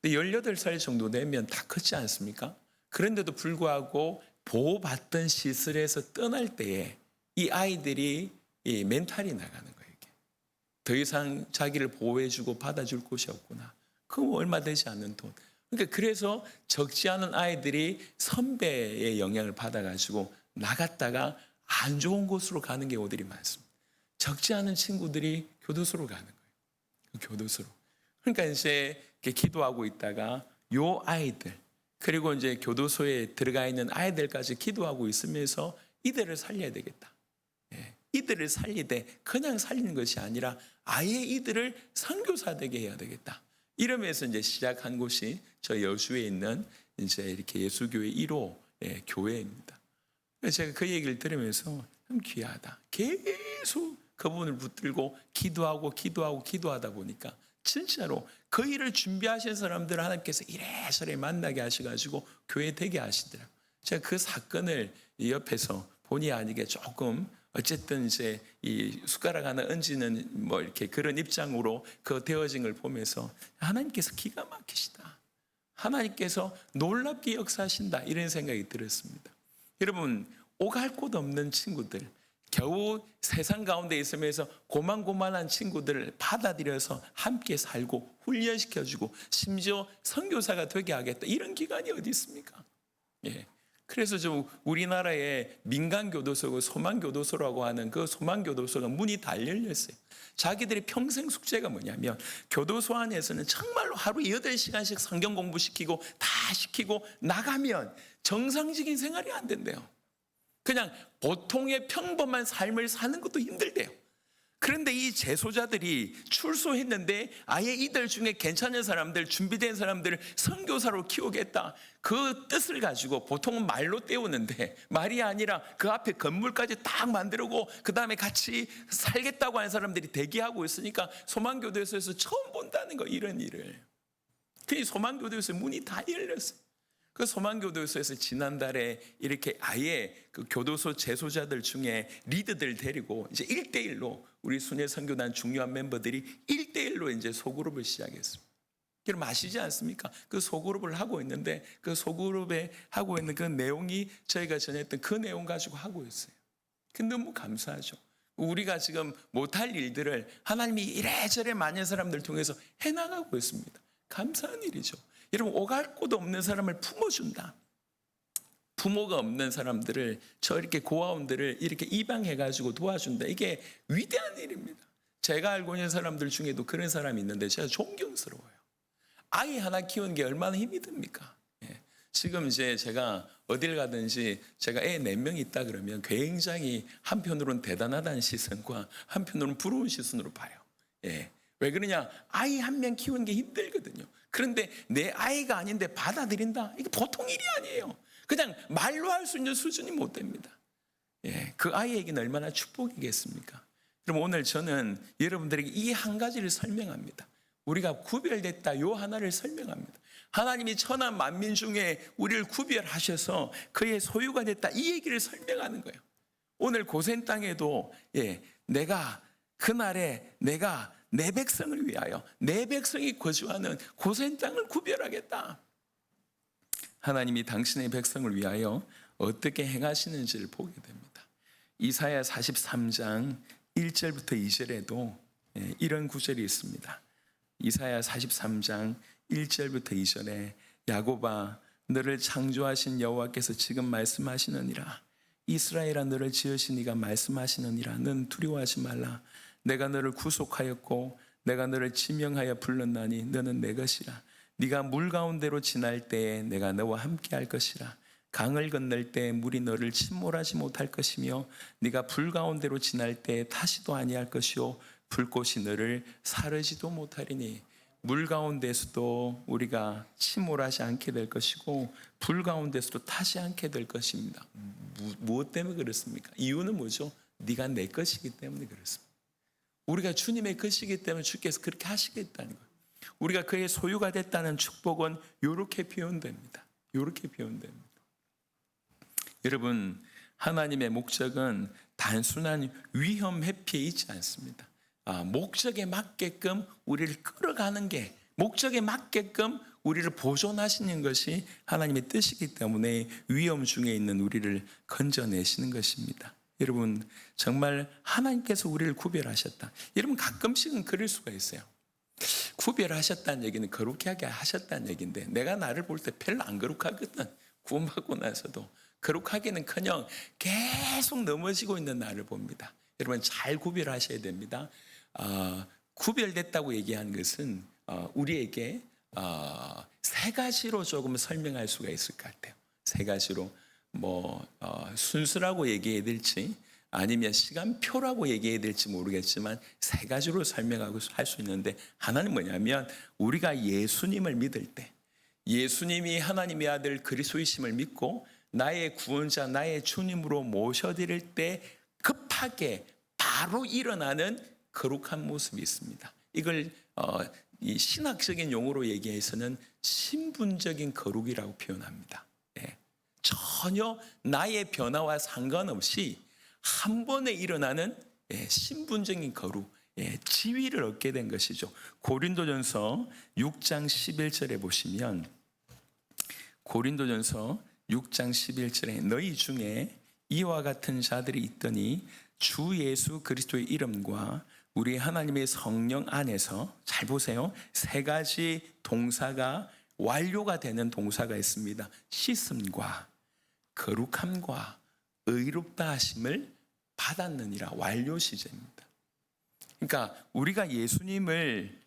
근데 18살 정도 되면 다 컸지 않습니까? 그런데도 불구하고 보호받던 시설에서 떠날 때에 이 아이들이 이 멘탈이 나가는 거예요. 이게. 더 이상 자기를 보호해주고 받아줄 곳이 없구나. 그거 얼마 되지 않는 돈. 그러니까 그래서 적지 않은 아이들이 선배의 영향을 받아가지고 나갔다가 안 좋은 곳으로 가는 경우들이 많습니다. 적지 않은 친구들이 교도소로 가는 거예요. 교도소로. 그러니까 이제 기도하고 있다가 요 아이들, 그리고 이제 교도소에 들어가 있는 아이들까지 기도하고 있으면서 이들을 살려야 되겠다. 예. 이들을 살리되 그냥 살리는 것이 아니라 아예 이들을 선교사 되게 해야 되겠다. 이러면서 이제 시작한 곳이 저 여주에 있는 이제 이렇게 예수교회 1호 예, 교회입니다. 그래서 제가 그 얘기를 들으면서 참 귀하다. 계속 그 부분을 붙들고 기도하다 보니까 진짜로 그 일을 준비하신 사람들을 하나님께서 이래저래 만나게 하셔가지고 교회 되게 하시더라고요. 제가 그 사건을 옆에서 본의 아니게 조금 어쨌든 이제 이 숟가락 하나 얹는 뭐 이렇게 그런 입장으로 그 되어진 걸 보면서 하나님께서 기가 막히시다. 하나님께서 놀랍게 역사하신다. 이런 생각이 들었습니다. 여러분, 오갈 곳 없는 친구들, 겨우 세상 가운데 있으면서 고만고만한 친구들을 받아들여서 함께 살고 훈련시켜주고 심지어 선교사가 되게 하겠다. 이런 기관이 어디 있습니까? 예. 그래서 좀 우리나라의 민간교도소고 소망교도소라고 하는 그 소망교도소가 문이 다 열렸어요. 자기들이 평생 숙제가 뭐냐면 교도소 안에서는 정말로 하루 8시간씩 성경 공부시키고 다 시키고 나가면 정상적인 생활이 안 된대요. 그냥 보통의 평범한 삶을 사는 것도 힘들대요. 그런데 이 재소자들이 출소했는데 아예 이들 중에 괜찮은 사람들, 준비된 사람들을 선교사로 키우겠다. 그 뜻을 가지고 보통은 말로 때우는데 말이 아니라 그 앞에 건물까지 딱 만들고 그 다음에 같이 살겠다고 하는 사람들이 대기하고 있으니까 소망교도소에서 처음 본다는 거, 이런 일을. 그 소망교도소 문이 다 열렸어요. 그 소망교도소에서 지난달에 이렇게 아예 그 교도소 재소자들 중에 리더들 데리고 이제 1대1로 우리 순회 선교단 중요한 멤버들이 1대1로 이제 소그룹을 시작했습니다. 여러분 아시지 않습니까? 그 소그룹을 하고 있는데 그 소그룹에 하고 있는 그 내용이 저희가 전했던 그 내용 가지고 하고 있어요. 그 너무 감사하죠. 우리가 지금 못할 일들을 하나님이 이래저래 많은 사람들 통해서 해나가고 있습니다. 감사한 일이죠. 여러분, 오갈 곳 없는 사람을 품어준다. 부모가 없는 사람들을, 저 이렇게 고아원들을 이렇게 입양해가지고 도와준다. 이게 위대한 일입니다. 제가 알고 있는 사람들 중에도 그런 사람이 있는데 제가 존경스러워요. 아이 하나 키우는 게 얼마나 힘이 듭니까? 예. 지금 이제 제가 어딜 가든지 제가 애 4명 있다 그러면 굉장히 한편으로는 대단하다는 시선과 한편으로는 부러운 시선으로 봐요. 예. 왜 그러냐? 아이 한 명 키우는 게 힘들거든요. 그런데 내 아이가 아닌데 받아들인다? 이게 보통 일이 아니에요. 그냥 말로 할 수 있는 수준이 못 됩니다. 예, 그 아이에게는 얼마나 축복이겠습니까? 그럼 오늘 저는 여러분들에게 이 한 가지를 설명합니다. 우리가 구별됐다, 요 하나를 설명합니다. 하나님이 천하 만민 중에 우리를 구별하셔서 그의 소유가 됐다, 이 얘기를 설명하는 거예요. 오늘 고센 땅에도 내가 그날에 내가 내 백성을 위하여 내 백성이 거주하는 고센 땅을 구별하겠다. 하나님이 당신의 백성을 위하여 어떻게 행하시는지를 보게 됩니다. 이사야 43장 1절부터 2절에도 이런 구절이 있습니다. 이사야 43장 1절부터 2절에 야곱아 너를 창조하신 여호와께서 지금 말씀하시느니라. 이스라엘아 너를 지으신 이가 말씀하시느니라. 넌 두려워하지 말라. 내가 너를 구속하였고 내가 너를 지명하여 불렀나니 너는 내 것이라. 네가 물 가운데로 지날 때에 내가 너와 함께 할 것이라. 강을 건널 때 물이 너를 침몰하지 못할 것이며 네가 불 가운데로 지날 때에 타지도 아니할 것이요 불꽃이 너를 사르지도 못하리니. 물 가운데서도 우리가 침몰하지 않게 될 것이고 불 가운데서도 타지 않게 될 것입니다. 무엇 때문에 그렇습니까? 이유는 뭐죠? 네가 내 것이기 때문에 그렇습니다. 우리가 주님의 것이기 때문에 주께서 그렇게 하시겠다는 거예요. 우리가 그의 소유가 됐다는 축복은 이렇게 표현됩니다. 이렇게 표현됩니다. 여러분, 하나님의 목적은 단순한 위험 회피에 있지 않습니다. 목적에 맞게끔 우리를 끌어가는 게, 목적에 맞게끔 우리를 보존하시는 것이 하나님의 뜻이기 때문에 위험 중에 있는 우리를 건져내시는 것입니다. 여러분, 정말 하나님께서 우리를 구별하셨다. 여러분, 가끔씩은 그럴 수가 있어요. 구별하셨다는 얘기는 거룩하게 하셨다는 얘기인데 내가 나를 볼 때 별로 안 거룩하거든. 구원받고 나서도 거룩하기는커녕 계속 넘어지고 있는 나를 봅니다. 여러분, 잘 구별하셔야 됩니다. 구별됐다고 얘기한 것은 우리에게 세 가지로 조금 설명할 수가 있을 것 같아요. 세 가지로 순수라고 얘기해야 될지 아니면 시간표라고 얘기해야 될지 모르겠지만 세 가지로 설명하고 할 수 있는데, 하나는 뭐냐면 우리가 예수님을 믿을 때, 예수님이 하나님의 아들 그리스도이심을 믿고 나의 구원자, 나의 주님으로 모셔드릴 때 급하게 바로 일어나는 거룩한 모습이 있습니다. 이걸 이 신학적인 용어로 얘기해서는 신분적인 거룩이라고 표현합니다. 예. 전혀 나의 변화와 상관없이 한 번에 일어나는 신분적인 거룩, 지위를 얻게 된 것이죠. 고린도전서 6장 11절에 보시면, 고린도전서 6장 11절에 너희 중에 이와 같은 자들이 있더니 주 예수 그리스도의 이름과 우리 하나님의 성령 안에서, 잘 보세요, 세 가지 동사가 완료가 되는 동사가 있습니다. 씻음과 거룩함과 의롭다 하심을 받았느니라. 완료 시제입니다. 그러니까 우리가 예수님을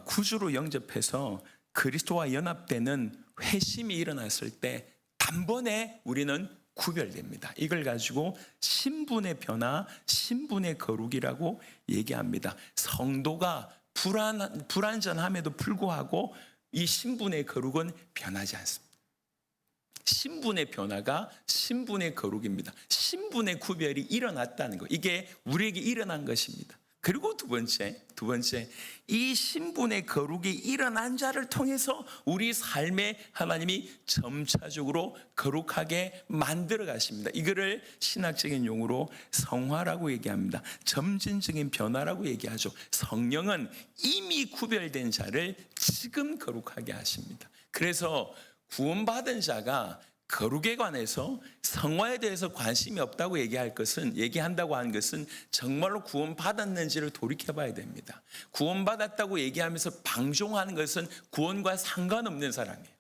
구주로 영접해서 그리스도와 연합되는 회심이 일어났을 때 단번에 우리는 구별됩니다. 이걸 가지고 신분의 변화, 신분의 거룩이라고 얘기합니다. 성도가 불완전함에도 불구하고 이 신분의 거룩은 변하지 않습니다. 신분의 변화가 신분의 거룩입니다. 신분의 구별이 일어났다는 것, 이게 우리에게 일어난 것입니다. 그리고 두 번째, 이 신분의 거룩이 일어난 자를 통해서 우리 삶에 하나님이 점차적으로 거룩하게 만들어 가십니다. 이거를 신학적인 용어로 성화라고 얘기합니다. 점진적인 변화라고 얘기하죠. 성령은 이미 구별된 자를 지금 거룩하게 하십니다. 그래서 구원받은 자가 거룩에 관해서, 성화에 대해서 관심이 없다고 얘기한다고 하는 것은 정말로 구원받았는지를 돌이켜봐야 됩니다. 구원받았다고 얘기하면서 방종하는 것은 구원과 상관없는 사람이에요.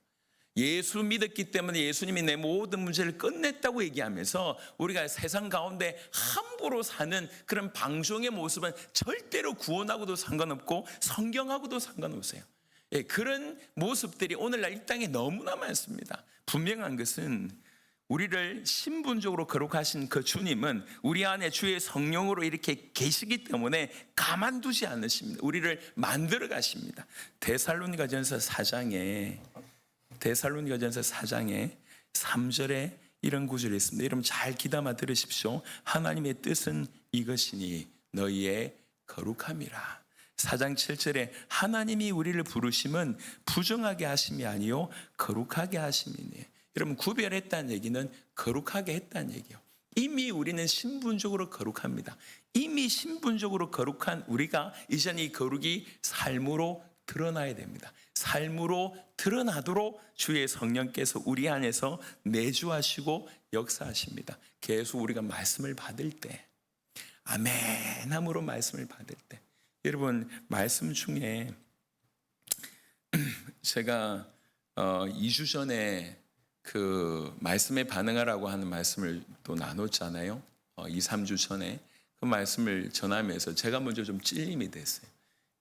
예수 믿었기 때문에 예수님이 내 모든 문제를 끝냈다고 얘기하면서 우리가 세상 가운데 함부로 사는 그런 방종의 모습은 절대로 구원하고도 상관없고 성경하고도 상관없어요. 그런 모습들이 오늘날 이 땅에 너무나 많습니다. 분명한 것은 우리를 신분적으로 거룩하신 그 주님은 우리 안에 주의 성령으로 이렇게 계시기 때문에 가만두지 않으십니다. 우리를 만들어 가십니다. 데살로니가전서 4장에 3절에 이런 구절이 있습니다. 여러분 잘 귀담아 들으십시오. 하나님의 뜻은 이것이니 너희의 거룩함이라. 4장 7절에 하나님이 우리를 부르심은 부정하게 하심이 아니요 거룩하게 하심이니. 여러분 구별했다는 얘기는 거룩하게 했다는 얘기예요. 이미 우리는 신분적으로 거룩합니다. 이미 신분적으로 거룩한 우리가 이제는 이 거룩이 삶으로 드러나야 됩니다. 삶으로 드러나도록 주의 성령께서 우리 안에서 내주하시고 역사하십니다. 계속 우리가 말씀을 받을 때, 아멘 함으로 말씀을 받을 때, 여러분 말씀 중에 제가 2주 전에 그 말씀에 반응하라고 하는 말씀을 또 나눴잖아요. 2, 3주 전에 그 말씀을 전하면서 제가 먼저 좀 찔림이 됐어요.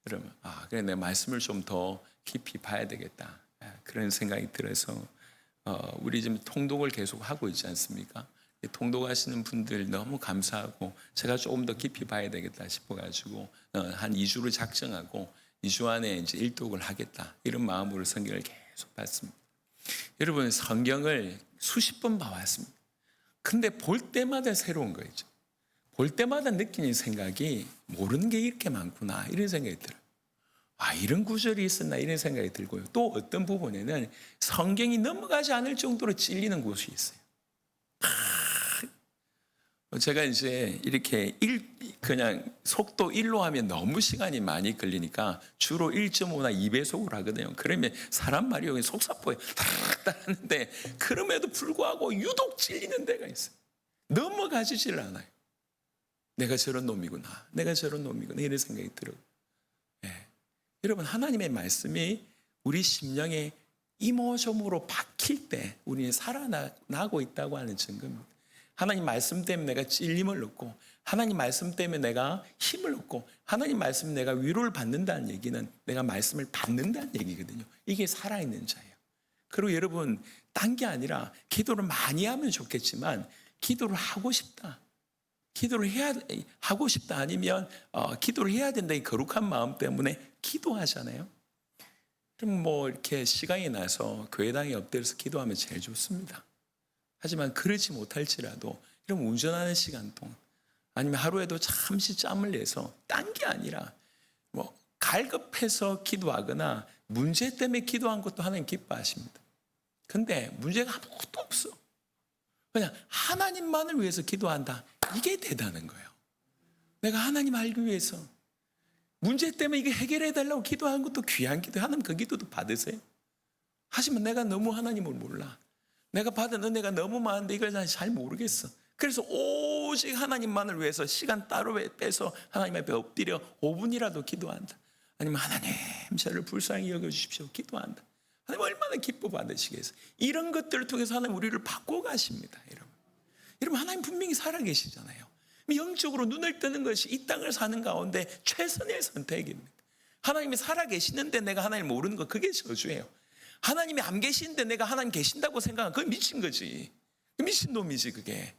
그러면 그래 내 말씀을 좀 더 깊이 봐야 되겠다, 그런 생각이 들어서 우리 지금 통독을 계속 하고 있지 않습니까? 통독하시는 분들 너무 감사하고 제가 조금 더 깊이 봐야 되겠다 싶어가지고 한 2주를 작정하고 2주 안에 이제 일독을 하겠다, 이런 마음으로 성경을 계속 봤습니다. 여러분 성경을 수십 번 봐왔습니다. 근데 볼 때마다 새로운 거죠. 볼 때마다 느끼는 생각이 모르는 게 이렇게 많구나, 이런 생각이 들어요. 이런 구절이 있었나, 이런 생각이 들고요. 또 어떤 부분에는 성경이 넘어가지 않을 정도로 찔리는 곳이 있어요. 제가 이제 이렇게 그냥 속도 1로 하면 너무 시간이 많이 걸리니까 주로 1.5나 2배속으로 하거든요. 그러면 사람 말이 여기 속사포에 탁탁 하는데 그럼에도 불구하고 유독 찔리는 데가 있어요. 넘어가지질 않아요. 내가 저런 놈이구나, 내가 저런 놈이구나, 이런 생각이 들어요. 여러분 하나님의 말씀이 우리 심령에 이모저모로 박힐 때 우리는 살아나고 있다고 하는 증거입니다. 하나님 말씀 때문에 내가 찔림을 얻고, 하나님 말씀 때문에 내가 힘을 얻고, 하나님 말씀 때문에 내가 위로를 받는다는 얘기는 내가 말씀을 받는다는 얘기거든요. 이게 살아있는 자예요. 그리고 여러분 딴 게 아니라 기도를 많이 하면 좋겠지만 기도를 하고 싶다, 기도를 하고 싶다, 아니면 기도를 해야 된다, 이 거룩한 마음 때문에 기도하잖아요. 그럼 이렇게 시간이 나서 교회당에 엎드려서 기도하면 제일 좋습니다. 하지만 그러지 못할지라도 이런 운전하는 시간 동안 아니면 하루에도 잠시 짬을 내서 딴 게 아니라 뭐 갈급해서 기도하거나 문제 때문에 기도한 것도 하나님 기뻐하십니다. 근데 문제가 아무것도 없어. 그냥 하나님만을 위해서 기도한다. 이게 대단한 거예요. 내가 하나님 알기 위해서 문제 때문에 이게 해결해 달라고 기도하는 것도 귀한 기도. 하나님 그 기도도 받으세요. 하지만 내가 너무 하나님을 몰라. 내가 받은 은혜가 너무 많은데 이걸 잘 모르겠어. 그래서 오직 하나님만을 위해서 시간 따로 빼서 하나님 앞에 엎드려 5분이라도 기도한다. 아니면 하나님 저를 불쌍히 여겨주십시오. 기도한다. 하나님 얼마나 기뻐 받으시겠어요. 이런 것들을 통해서 하나님 우리를 바꿔가십니다. 여러분 하나님 분명히 살아계시잖아요. 영적으로 눈을 뜨는 것이 이 땅을 사는 가운데 최선의 선택입니다. 하나님이 살아계시는데 내가 하나님을 모르는 거 그게 저주예요. 하나님이 안 계시는데 내가 하나님 계신다고 생각하면 그건 미친 거지. 미친놈이지 그게.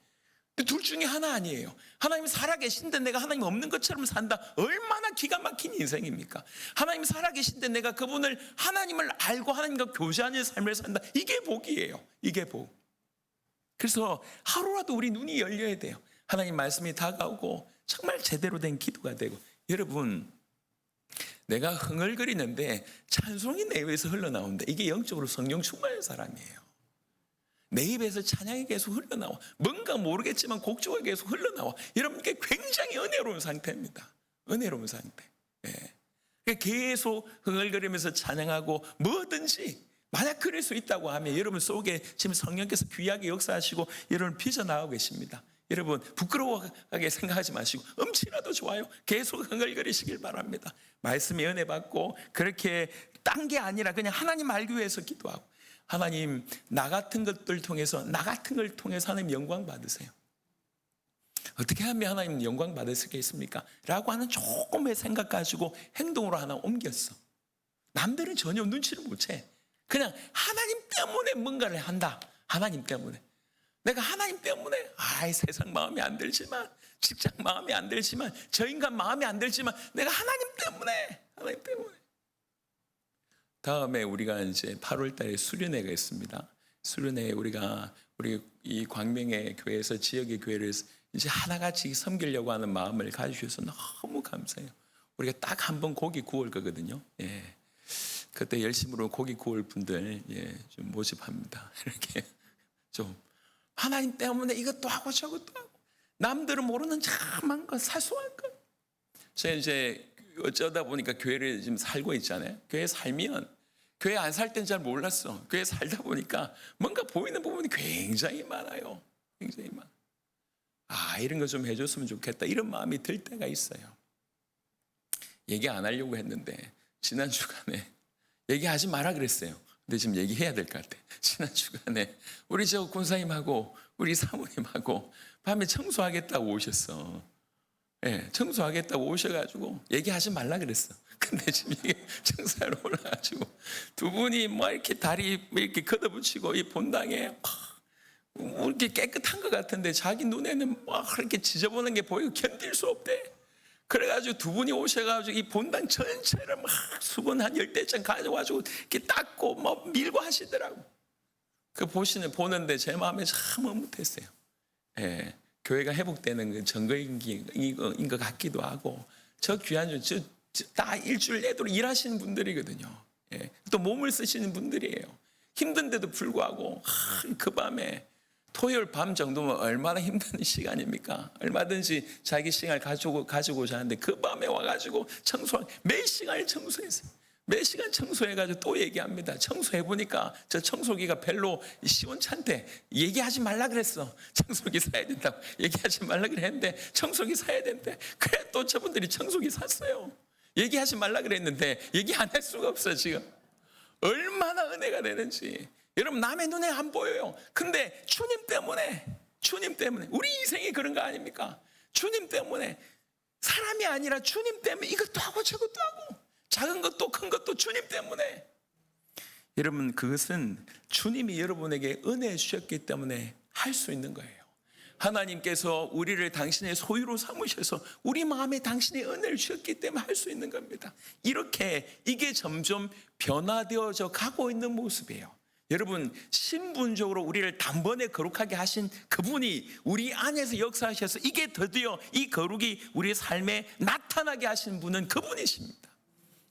둘 중에 하나 아니에요. 하나님이 살아계신데 내가 하나님 없는 것처럼 산다. 얼마나 기가 막힌 인생입니까? 하나님이 살아계신데 내가 그분을 하나님을 알고 하나님과 교제하는 삶을 산다. 이게 복이에요. 이게 복. 그래서 하루라도 우리 눈이 열려야 돼요. 하나님 말씀이 다가오고 정말 제대로 된 기도가 되고. 여러분 내가 흥얼거리는데 찬송이 내 입에서 흘러나오는데 이게 영적으로 성령 충만한 사람이에요. 내 입에서 찬양이 계속 흘러나와. 뭔가 모르겠지만 곡조가 계속 흘러나와. 여러분 이게 굉장히 은혜로운 상태입니다. 은혜로운 상태. 예. 계속 흥얼거리면서 찬양하고 뭐든지 만약 그럴 수 있다고 하면 여러분 속에 지금 성령께서 귀하게 역사하시고 여러분 빚어나가고 계십니다. 여러분 부끄러워하게 생각하지 마시고 음치라도 좋아요. 계속 흥얼거리시길 바랍니다. 말씀에 은혜 받고 그렇게 딴 게 아니라 그냥 하나님 알기 위해서 기도하고 하나님 나 같은 것들 통해서 나 같은 걸 통해서 하나님 영광 받으세요. 어떻게 하면 하나님 영광 받을 수 있겠습니까? 라고 하는 조금의 생각 가지고 행동으로 하나 옮겼어. 남들은 전혀 눈치를 못 채. 그냥 하나님 때문에 뭔가를 한다. 하나님 때문에. 내가 하나님 때문에 세상 마음에 안 들지만 직장 마음에 안 들지만 저 인간 마음에 안 들지만 내가 하나님 때문에 다음에 우리가 이제 8월 달에 수련회가 있습니다. 수련회에 우리 이 광명의 교회에서 지역의 교회를 이제 하나같이 섬기려고 하는 마음을 가지셔서 너무 감사해요. 우리가 딱 한 번 고기 구울 거거든요. 예. 그때 열심으로 고기 구울 분들 좀 모집합니다. 이렇게 좀 하나님 때문에 이것도 하고 저것도 하고 남들은 모르는 참한 것 사소한 것. 제가 이제 어쩌다 보니까 교회를 지금 살고 있잖아요. 교회 살면 교회 안 살 땐 잘 몰랐어. 교회 살다 보니까 뭔가 보이는 부분이 굉장히 많아요. 굉장히 많아. 이런 거 좀 해줬으면 좋겠다. 이런 마음이 들 때가 있어요. 얘기 안 하려고 했는데 지난 주간에 얘기하지 마라 그랬어요. 근데 지금 얘기해야 될 것 같아. 지난 주간에 우리 저 권사님하고 우리 사모님하고 밤에 청소하겠다고 오셨어. 청소하겠다고 오셔가지고 얘기하지 말라 그랬어. 근데 지금 이게 청소하러 올라가지고 두 분이 이렇게 다리 이렇게 걷어붙이고 이 본당에 이렇게 깨끗한 것 같은데 자기 눈에는 그렇게 지저분한 게 보이고 견딜 수 없대. 그래가지고 두 분이 오셔가지고 이 본당 전체를 수건 한 10대쯤 가져가지고 이렇게 닦고 밀고 하시더라고. 보는데 제 마음에 참 흐뭇했어요. 교회가 회복되는 그 증거인 것 같기도 하고 저 귀한 다 일주일 내도록 일하시는 분들이거든요. 또 몸을 쓰시는 분들이에요. 힘든데도 불구하고 그 밤에 토요일 밤 정도면 얼마나 힘든 시간입니까? 얼마든지 자기 시간을 가지고자 하는데 그 밤에 와가지고 몇 시간을 청소했어요. 몇 시간 청소해가지고 또 얘기합니다. 청소해보니까 저 청소기가 별로 시원찮대. 얘기하지 말라 그랬어. 청소기 사야 된다고. 얘기하지 말라 그랬는데 청소기 사야 된대. 그래 또 저분들이 청소기 샀어요. 얘기하지 말라 그랬는데 얘기 안 할 수가 없어 지금. 얼마나 은혜가 되는지. 여러분 남의 눈에 안 보여요. 근데 주님 때문에 우리 인생이 그런 거 아닙니까? 주님 때문에 사람이 아니라 주님 때문에 이것도 하고 저것도 하고 작은 것도 큰 것도 주님 때문에. 여러분 그것은 주님이 여러분에게 은혜 주셨기 때문에 할 수 있는 거예요. 하나님께서 우리를 당신의 소유로 삼으셔서 우리 마음에 당신의 은혜를 주셨기 때문에 할 수 있는 겁니다. 이렇게 이게 점점 변화되어져 가고 있는 모습이에요. 여러분, 신분적으로 우리를 단번에 거룩하게 하신 그분이 우리 안에서 역사하셔서 이게 드디어 이 거룩이 우리의 삶에 나타나게 하신 분은 그분이십니다.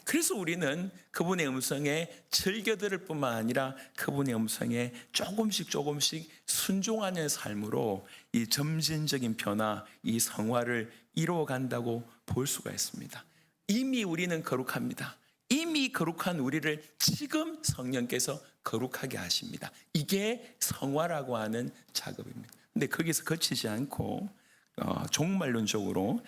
그래서 우리는 그분의 음성에 즐겨 들을 뿐만 아니라 그분의 음성에 조금씩 순종하는 삶으로 이 점진적인 변화, 이 성화를 이루어간다고 볼 수가 있습니다. 이미 우리는 거룩합니다. 이미 거룩한 우리를 지금 성령께서 거룩하게 하십니다. 이게 성화라고 하는 작업입니다. 근데 거기서 그치지 않고 종말론적으로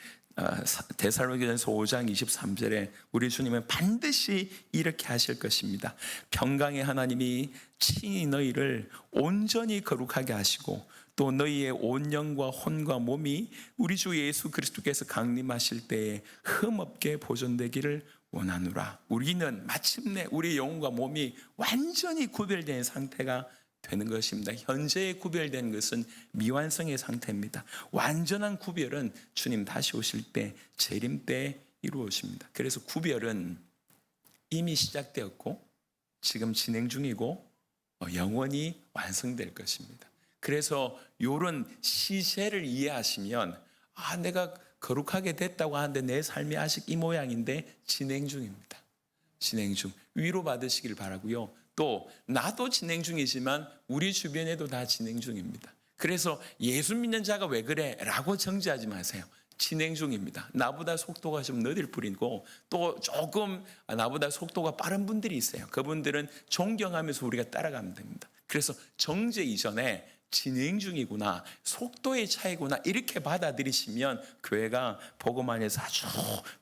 데살로니가전서 5장 23절에 우리 주님은 반드시 이렇게 하실 것입니다. 평강의 하나님이 친히 너희를 온전히 거룩하게 하시고 또 너희의 온 영과 혼과 몸이 우리 주 예수 그리스도께서 강림하실 때에 흠없게 보존되기를 원하노라. 우리는 마침내 우리 영과 몸이 완전히 구별된 상태가 되는 것입니다. 현재 구별된 것은 미완성의 상태입니다. 완전한 구별은 주님 다시 오실 때, 재림 때 이루어집니다. 그래서 구별은 이미 시작되었고 지금 진행 중이고 영원히 완성될 것입니다. 그래서 이런 시제를 이해하시면 내가 거룩하게 됐다고 하는데 내 삶이 아직 이 모양인데 진행 중입니다. 진행 중. 위로받으시길 바라고요. 또 나도 진행 중이지만 우리 주변에도 다 진행 중입니다. 그래서 예수 믿는 자가 왜 그래? 라고 정지하지 마세요. 진행 중입니다. 나보다 속도가 좀 느릴 뿐이고 또 조금 나보다 속도가 빠른 분들이 있어요. 그분들은 존경하면서 우리가 따라가면 됩니다. 그래서 정죄 이전에 진행 중이구나, 속도의 차이구나 이렇게 받아들이시면 교회가 복음 안에서 아주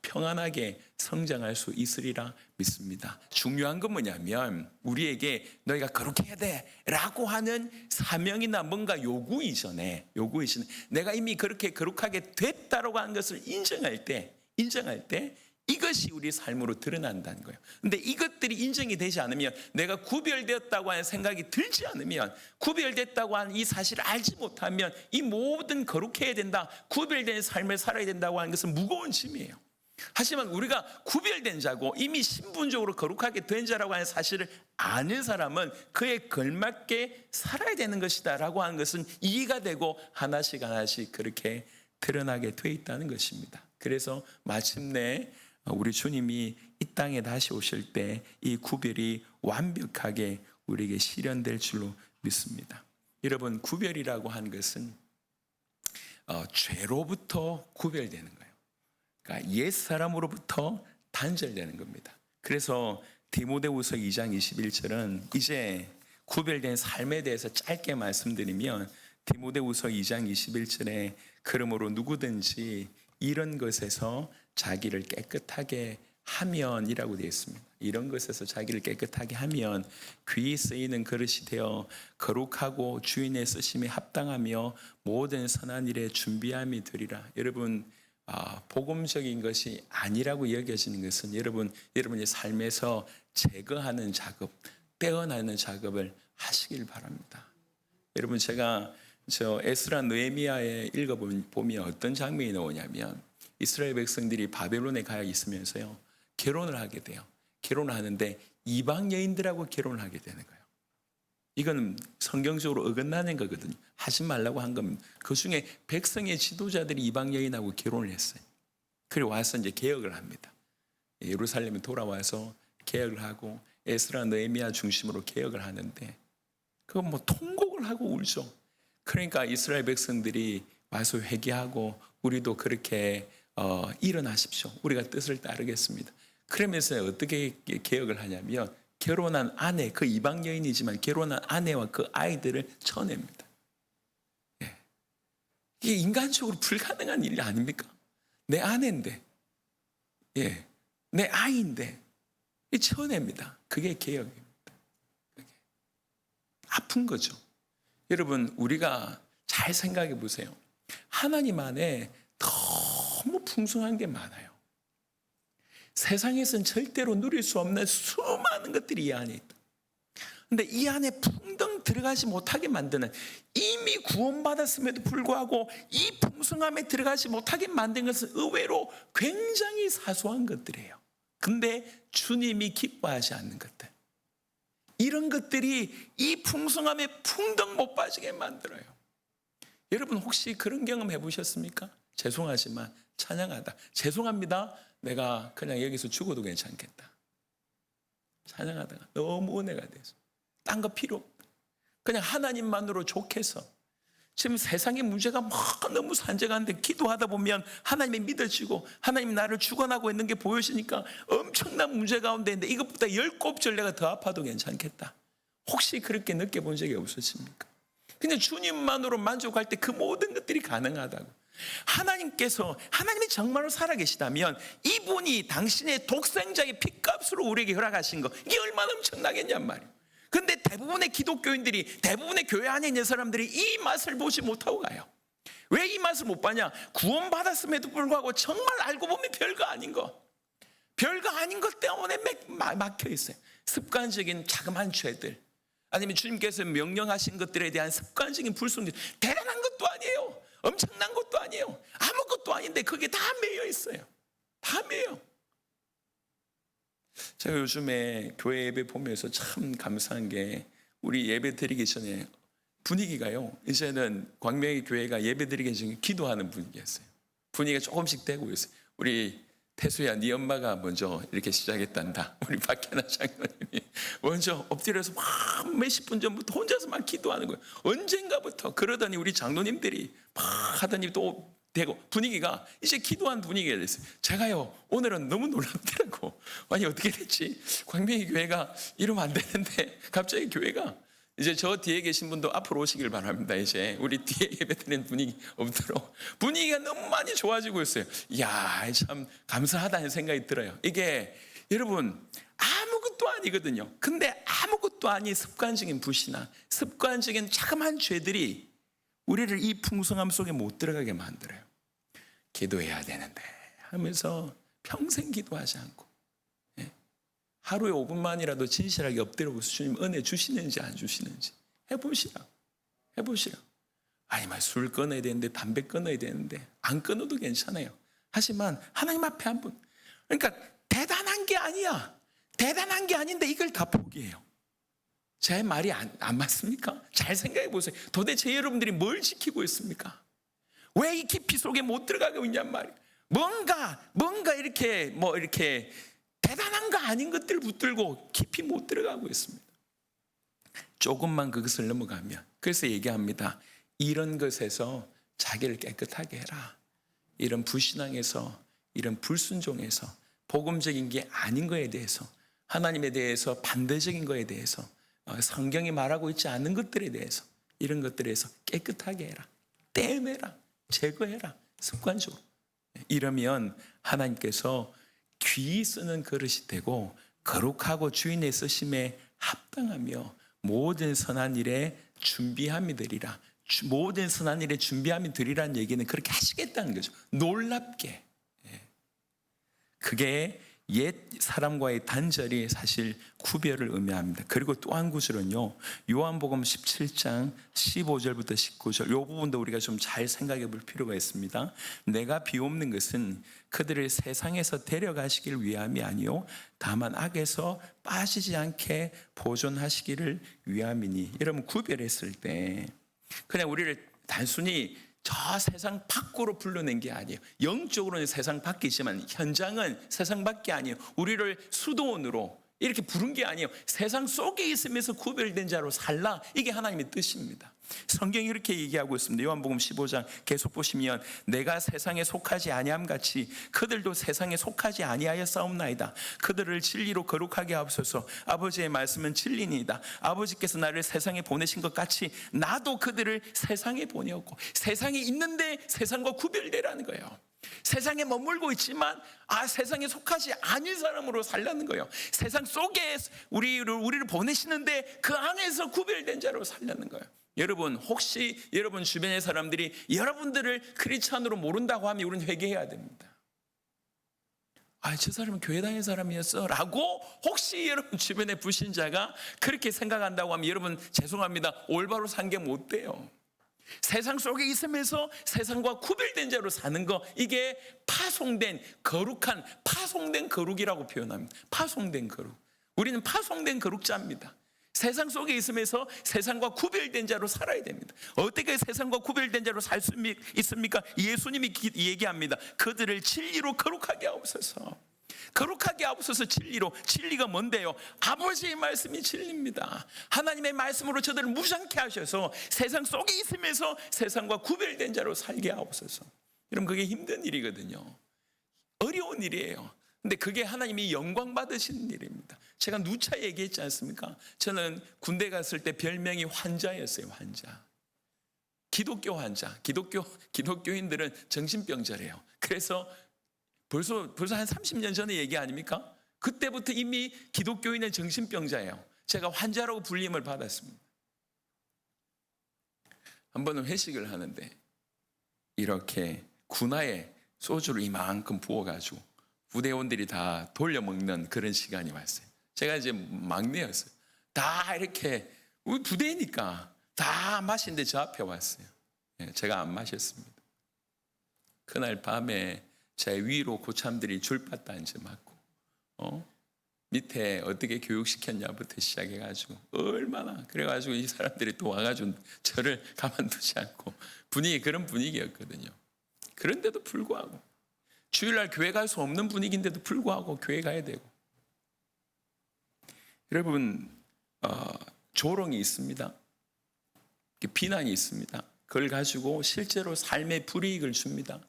평안하게 성장할 수 있으리라 믿습니다. 중요한 건 뭐냐면 우리에게 너희가 거룩해야 돼 라고 하는 사명이나 뭔가 요구 이전에 내가 이미 그렇게 거룩하게 됐다라고 하는 것을 인정할 때 이것이 우리 삶으로 드러난다는 거예요. 근데 이것들이 인정이 되지 않으면, 내가 구별되었다고 하는 생각이 들지 않으면, 구별됐다고 하는 이 사실을 알지 못하면 이 모든 거룩해야 된다, 구별된 삶을 살아야 된다고 하는 것은 무거운 짐이에요. 하지만 우리가 구별된 자고 이미 신분적으로 거룩하게 된 자라고 하는 사실을 아는 사람은 그에 걸맞게 살아야 되는 것이다 라고 하는 것은 이해가 되고 하나씩 그렇게 드러나게 돼 있다는 것입니다. 그래서 마침내 우리 주님이 이 땅에 다시 오실 때 이 구별이 완벽하게 우리에게 실현될 줄로 믿습니다. 여러분, 구별이라고 하는 것은 죄로부터 구별되는 거예요. 그러니까 옛사람으로부터 단절되는 겁니다. 그래서 디모데후서 2장 21절은 이제 구별된 삶에 대해서 짧게 말씀드리면, 디모데후서 2장 21절에 그러므로 누구든지 이런 것에서 자기를 깨끗하게 하면이라고 되어 있습니다. 이런 것에서 자기를 깨끗하게 하면 귀히 쓰이는 그릇이 되어 거룩하고 주인의 쓰심에 합당하며 모든 선한 일에 준비함이 되리라. 여러분, 복음적인 것이 아니라고 여겨지는 것은 여러분의 삶에서 제거하는 작업, 떼어내는 작업을 하시길 바랍니다. 여러분, 제가 에스라 느헤미야에 읽어보면 어떤 장면이 나오냐면, 이스라엘 백성들이 바벨론에 가 있으면서요 결혼을 하게 돼요. 결혼을 하는데 이방 여인들하고 결혼을 하게 되는 거예요. 이건 성경적으로 어긋나는 거거든요. 하지 말라고 한 겁니다. 그 중에 백성의 지도자들이 이방 여인하고 결혼을 했어요. 그리고 와서 이제 개혁을 합니다. 예루살렘에 돌아와서 개혁을 하고 에스라 느헤미야 중심으로 개혁을 하는데, 그거 통곡을 하고 울죠. 그러니까 이스라엘 백성들이 와서 회개하고 우리도 그렇게 일어나십시오. 우리가 뜻을 따르겠습니다. 그러면서 어떻게 개혁을 하냐면, 결혼한 아내, 그 이방 여인이지만 결혼한 아내와 그 아이들을 쳐냅니다. 예. 이게 인간적으로 불가능한 일 아닙니까? 내 아내인데, 내 아이인데 쳐냅니다. 그게 개혁입니다. 아픈 거죠. 여러분, 우리가 잘 생각해 보세요. 하나님 안에 너무 풍성한 게 많아요. 세상에서는 절대로 누릴 수 없는 수많은 것들이 이 안에 있다. 그런데 이 안에 풍덩 들어가지 못하게 만드는, 이미 구원받았음에도 불구하고 이 풍성함에 들어가지 못하게 만든 것은 의외로 굉장히 사소한 것들이에요. 근데 주님이 기뻐하지 않는 것들, 이런 것들이 이 풍성함에 풍덩 못 빠지게 만들어요. 여러분 혹시 그런 경험 해보셨습니까? 죄송하지만 찬양하다, 죄송합니다, 내가 그냥 여기서 죽어도 괜찮겠다. 찬양하다가 너무 은혜가 돼서 딴 거 필요 없다. 그냥 하나님만으로 족해서 지금 세상의 문제가 너무 산재가는데 기도하다 보면 하나님이 믿어지고 하나님이 나를 주관하고 있는 게 보여지니까 엄청난 문제 가운데 있는데 이것보다 10곱절 내가 더 아파도 괜찮겠다. 혹시 그렇게 느껴본 적이 없으십니까? 근데 주님만으로 만족할 때 그 모든 것들이 가능하다고. 하나님이 정말로 살아계시다면 이분이 당신의 독생자의 핏값으로 우리에게 허락하신 거, 이게 얼마나 엄청나겠냔 말이에요. 근데 대부분의 기독교인들이, 대부분의 교회 안에 있는 사람들이 이 맛을 보지 못하고 가요. 왜 이 맛을 못 봐냐? 구원받았음에도 불구하고 정말 알고 보면 별거 아닌 것 때문에 막혀 있어요. 습관적인 자그마한 죄들, 아니면 주님께서 명령하신 것들에 대한 습관적인 불순종, 대단한 것도 아니에요, 엄청난 것도 아니에요, 아무것도 아닌데 그게 다 매여 있어요. 다 매여. 제가 요즘에 교회 예배 보면서 참 감사한 게, 우리 예배 드리기 전에 분위기가요, 이제는 광명의 교회가 예배 드리기 전에 기도하는 분위기였어요. 분위기가 조금씩 되고 있어요. 우리 태수야, 네 엄마가 먼저 이렇게 시작했단다. 우리 박현아 장로님이 먼저 엎드려서 막 몇십 분 전부터 혼자서 막 기도하는 거예요. 언젠가부터. 그러더니 우리 장로님들이 막 하더니 또 되고, 분위기가 이제 기도한 분위기가 됐어요. 제가요, 오늘은 너무 놀랍더라고. 아니 어떻게 됐지? 광명의 교회가 이러면 안 되는데 갑자기 교회가, 이제 저 뒤에 계신 분도 앞으로 오시길 바랍니다. 이제 우리 뒤에 예배드리는 분위기 없도록 분위기가 너무 많이 좋아지고 있어요. 이야, 참 감사하다는 생각이 들어요. 이게 여러분 아무것도 아니거든요. 근데 아무것도 아닌 습관적인 불신앙, 습관적인 자그마한 죄들이 우리를 이 풍성함 속에 못 들어가게 만들어요. 기도해야 되는데 하면서 평생 기도하지 않고, 하루에 5분만이라도 진실하게 엎드려보서 주님 은혜 주시는지 안 주시는지 해보시라. 아니, 술 끊어야 되는데, 담배 끊어야 되는데, 안 끊어도 괜찮아요. 하지만 하나님 앞에 한 분, 그러니까 대단한 게 아니야. 대단한 게 아닌데 이걸 다 포기해요. 제 말이 안 맞습니까? 잘 생각해 보세요. 도대체 여러분들이 뭘 지키고 있습니까? 왜 이 깊이 속에 못 들어가고 있냔 말이에요. 뭔가 이렇게 대단한 거 아닌 것들을 붙들고 깊이 못 들어가고 있습니다. 조금만 그것을 넘어가면, 그래서 얘기합니다. 이런 것에서 자기를 깨끗하게 해라. 이런 불신앙에서, 이런 불순종에서, 복음적인 게 아닌 거에 대해서, 하나님에 대해서 반대적인 거에 대해서, 성경이 말하고 있지 않은 것들에 대해서, 이런 것들에서 깨끗하게 해라. 떼내라. 제거해라. 습관적으로. 이러면 하나님께서 귀히 쓰는 그릇이 되고 거룩하고 주인의 쓰심에 합당하며 모든 선한 일에 준비함이 되리라. 모든 선한 일에 준비함이 되리라는 얘기는 그렇게 하시겠다는 거죠. 놀랍게. 그게 옛 사람과의 단절이 사실 구별을 의미합니다. 그리고 또 한 구절은요, 요한복음 17장 15절부터 19절, 이 부분도 우리가 좀 잘 생각해 볼 필요가 있습니다. 내가 비옵는 것은 그들을 세상에서 데려가시길 위함이 아니요 다만 악에서 빠지지 않게 보존하시기를 위함이니. 여러분, 구별했을 때 그냥 우리를 단순히 저 세상 밖으로 불러낸 게 아니에요. 영적으로는 세상 밖이지만 현장은 세상 밖이 아니에요. 우리를 수도원으로 이렇게 부른 게 아니에요. 세상 속에 있으면서 구별된 자로 살라. 이게 하나님의 뜻입니다. 성경이 이렇게 얘기하고 있습니다. 요한복음 15장 계속 보시면, 내가 세상에 속하지 아니함 같이 그들도 세상에 속하지 아니하여 싸움나이다. 그들을 진리로 거룩하게 하옵소서. 아버지의 말씀은 진리니이다. 아버지께서 나를 세상에 보내신 것 같이 나도 그들을 세상에 보내었고. 세상에 있는데 세상과 구별되라는 거예요. 세상에 머물고 있지만 세상에 속하지 않은 사람으로 살라는 거예요. 세상 속에 우리를 보내시는데 그 안에서 구별된 자로 살라는 거예요. 여러분, 혹시 여러분 주변의 사람들이 여러분들을 크리스찬으로 모른다고 하면 우리는 회개해야 됩니다. 저 사람은 교회 다니는 사람이었어 라고 혹시 여러분 주변의 불신자가 그렇게 생각한다고 하면 여러분 죄송합니다. 올바로 산 게 못 돼요. 세상 속에 있으면서 세상과 구별된 자로 사는 거, 이게 파송된 거룩이라고 표현합니다. 파송된 거룩. 우리는 파송된 거룩자입니다. 세상 속에 있으면서 세상과 구별된 자로 살아야 됩니다. 어떻게 세상과 구별된 자로 살 수 있습니까? 예수님이 얘기합니다. 그들을 진리로 거룩하게 하옵소서. 거룩하게 하옵소서. 진리로. 진리가 뭔데요? 아버지의 말씀이 진리입니다. 하나님의 말씀으로 저들을 무장케 하셔서 세상 속에 있으면서 세상과 구별된 자로 살게 하옵소서. 여러분, 그게 힘든 일이거든요. 어려운 일이에요. 근데 그게 하나님이 영광 받으시는 일입니다. 제가 누차 얘기했지 않습니까? 저는 군대 갔을 때 별명이 환자였어요. 환자. 기독교 환자. 기독교인들은 정신병자래요. 그래서 벌써 한 30년 전에 얘기 아닙니까? 그때부터 이미 기독교인은 정신병자예요. 제가 환자라고 불림을 받았습니다. 한 번은 회식을 하는데 이렇게 군화에 소주를 이만큼 부어가지고 부대원들이 다 돌려먹는 그런 시간이 왔어요. 제가 이제 막내였어요. 다 이렇게 우리 부대니까 다 마시는데 저 앞에 왔어요. 제가 안 마셨습니다. 그날 밤에 제 위로 고참들이 줄받다 이제 맞고, 밑에 어떻게 교육시켰냐부터 시작해가지고 얼마나 그래가지고 이 사람들이 또 와가지고 저를 가만두지 않고 그런 분위기였거든요. 그런데도 불구하고 주일날 교회 갈 수 없는 분위기인데도 불구하고 교회 가야 되고. 여러분, 조롱이 있습니다. 비난이 있습니다. 그걸 가지고 실제로 삶의 불이익을 줍니다.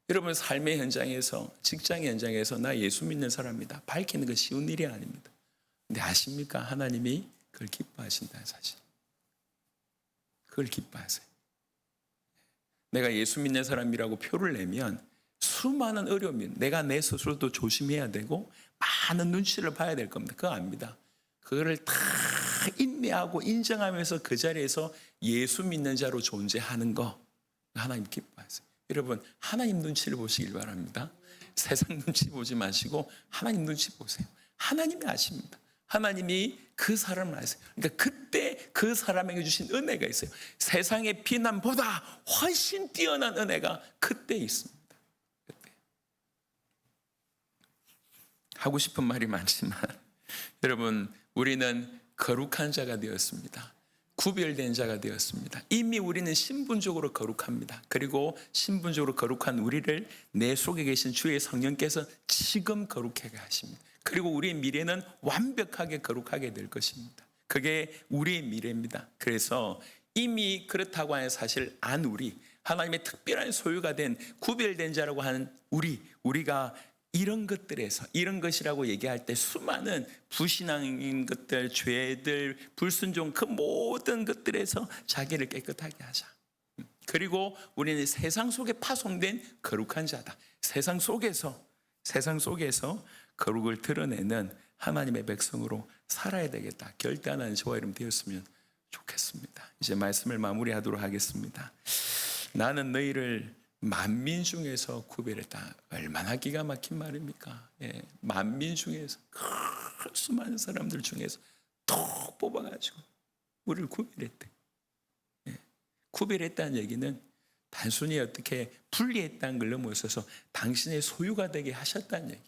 여러분, 삶의 현장에서, 직장 현장에서 나 예수 믿는 사람이다 밝히는 건 쉬운 일이 아닙니다. 근데 아십니까? 하나님이 그걸 기뻐하신다는 사실. 그걸 기뻐하세요. 내가 예수 믿는 사람이라고 표를 내면 수많은 어려움이, 내가 내 스스로도 조심해야 되고 많은 눈치를 봐야 될 겁니다. 그거 압니다. 그거를 다 인내하고 인정하면서 그 자리에서 예수 믿는 자로 존재하는 거 하나님 기뻐하세요. 여러분, 하나님 눈치를 보시길 바랍니다. 세상 눈치 보지 마시고 하나님 눈치 보세요. 하나님이 아십니다. 하나님이 그 사람을 아세요. 그러니까 그때 그 사람에게 주신 은혜가 있어요. 세상의 비난보다 훨씬 뛰어난 은혜가 그때 있습니다. 그때. 하고 싶은 말이 많지만 여러분, 우리는 거룩한 자가 되었습니다. 구별된 자가 되었습니다. 이미 우리는 신분적으로 거룩합니다. 그리고 신분적으로 거룩한 우리를 내 속에 계신 주의 성령께서 지금 거룩하게 하십니다. 그리고 우리의 미래는 완벽하게 거룩하게 될 것입니다. 그게 우리의 미래입니다. 그래서 이미 그렇다고 하는 사실 안 우리, 하나님의 특별한 소유가 된 구별된 자라고 하는 우리가 이런 것들에서, 이런 것이라고 얘기할 때 수많은 부신앙인 것들, 죄들, 불순종 그 모든 것들에서 자기를 깨끗하게 하자. 그리고 우리는 세상 속에 파송된 거룩한 자다. 세상 속에서 거룩을 드러내는 하나님의 백성으로 살아야 되겠다. 결단하는 저와 여러분 되었으면 좋겠습니다. 이제 말씀을 마무리하도록 하겠습니다. 나는 너희를 만민 중에서 구별했다. 얼마나 기가 막힌 말입니까? 예, 만민 중에서, 수많은 사람들 중에서 톡 뽑아가지고 우리를 구별했대. 예, 구별했다는 얘기는 단순히 어떻게 분리했다는 걸 넘어서서 당신의 소유가 되게 하셨다는 얘기.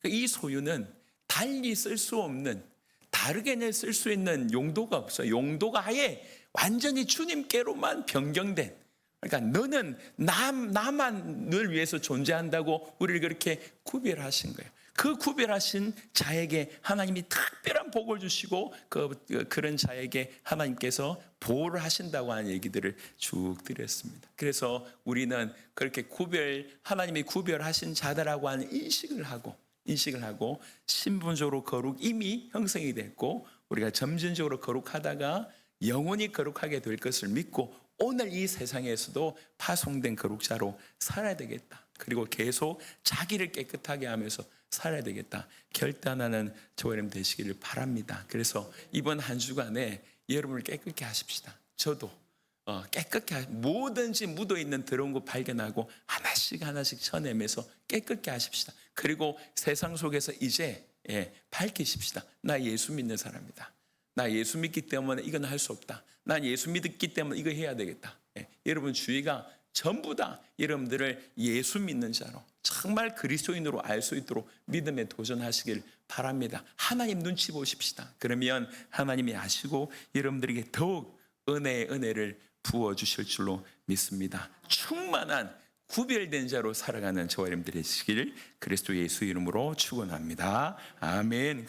이 소유는 달리 쓸 수 없는, 다르게 쓸 수 있는 용도가 없어요. 용도가 아예 완전히 주님께로만 변경된, 그러니까 너는 나만 늘 위해서 존재한다고 우리를 그렇게 구별하신 거예요. 그 구별하신 자에게 하나님이 특별한 복을 주시고 그런 자에게 하나님께서 보호를 하신다고 하는 얘기들을 쭉 드렸습니다. 그래서 우리는 그렇게 하나님이 구별하신 자다라고 하는 인식을 하고 신분적으로 거룩 이미 형성이 됐고 우리가 점진적으로 거룩하다가 영원히 거룩하게 될 것을 믿고 오늘 이 세상에서도 파송된 거룩자로 살아야 되겠다. 그리고 계속 자기를 깨끗하게 하면서 살아야 되겠다. 결단하는 저와 여러분 되시기를 바랍니다. 그래서 이번 한 주간에 여러분을 깨끗게 하십시다. 저도 깨끗게 뭐든지 묻어있는 더러운 거 발견하고 하나씩 쳐내면서 깨끗게 하십시다. 그리고 세상 속에서 이제 밝히십시다. 나 예수 믿는 사람이다. 나 예수 믿기 때문에 이건 할 수 없다. 난 예수 믿기 때문에 이거 해야 되겠다. 여러분 주위가 전부 다 여러분들을 예수 믿는 자로 정말 그리스도인으로 알 수 있도록 믿음에 도전하시길 바랍니다. 하나님 눈치 보십시다. 그러면 하나님이 아시고 여러분들에게 더욱 은혜의 은혜를 부어주실 줄로 믿습니다. 충만한 구별된 자로 살아가는 저와 여러분들이 되시길 그리스도 예수 이름으로 축원합니다. 아멘.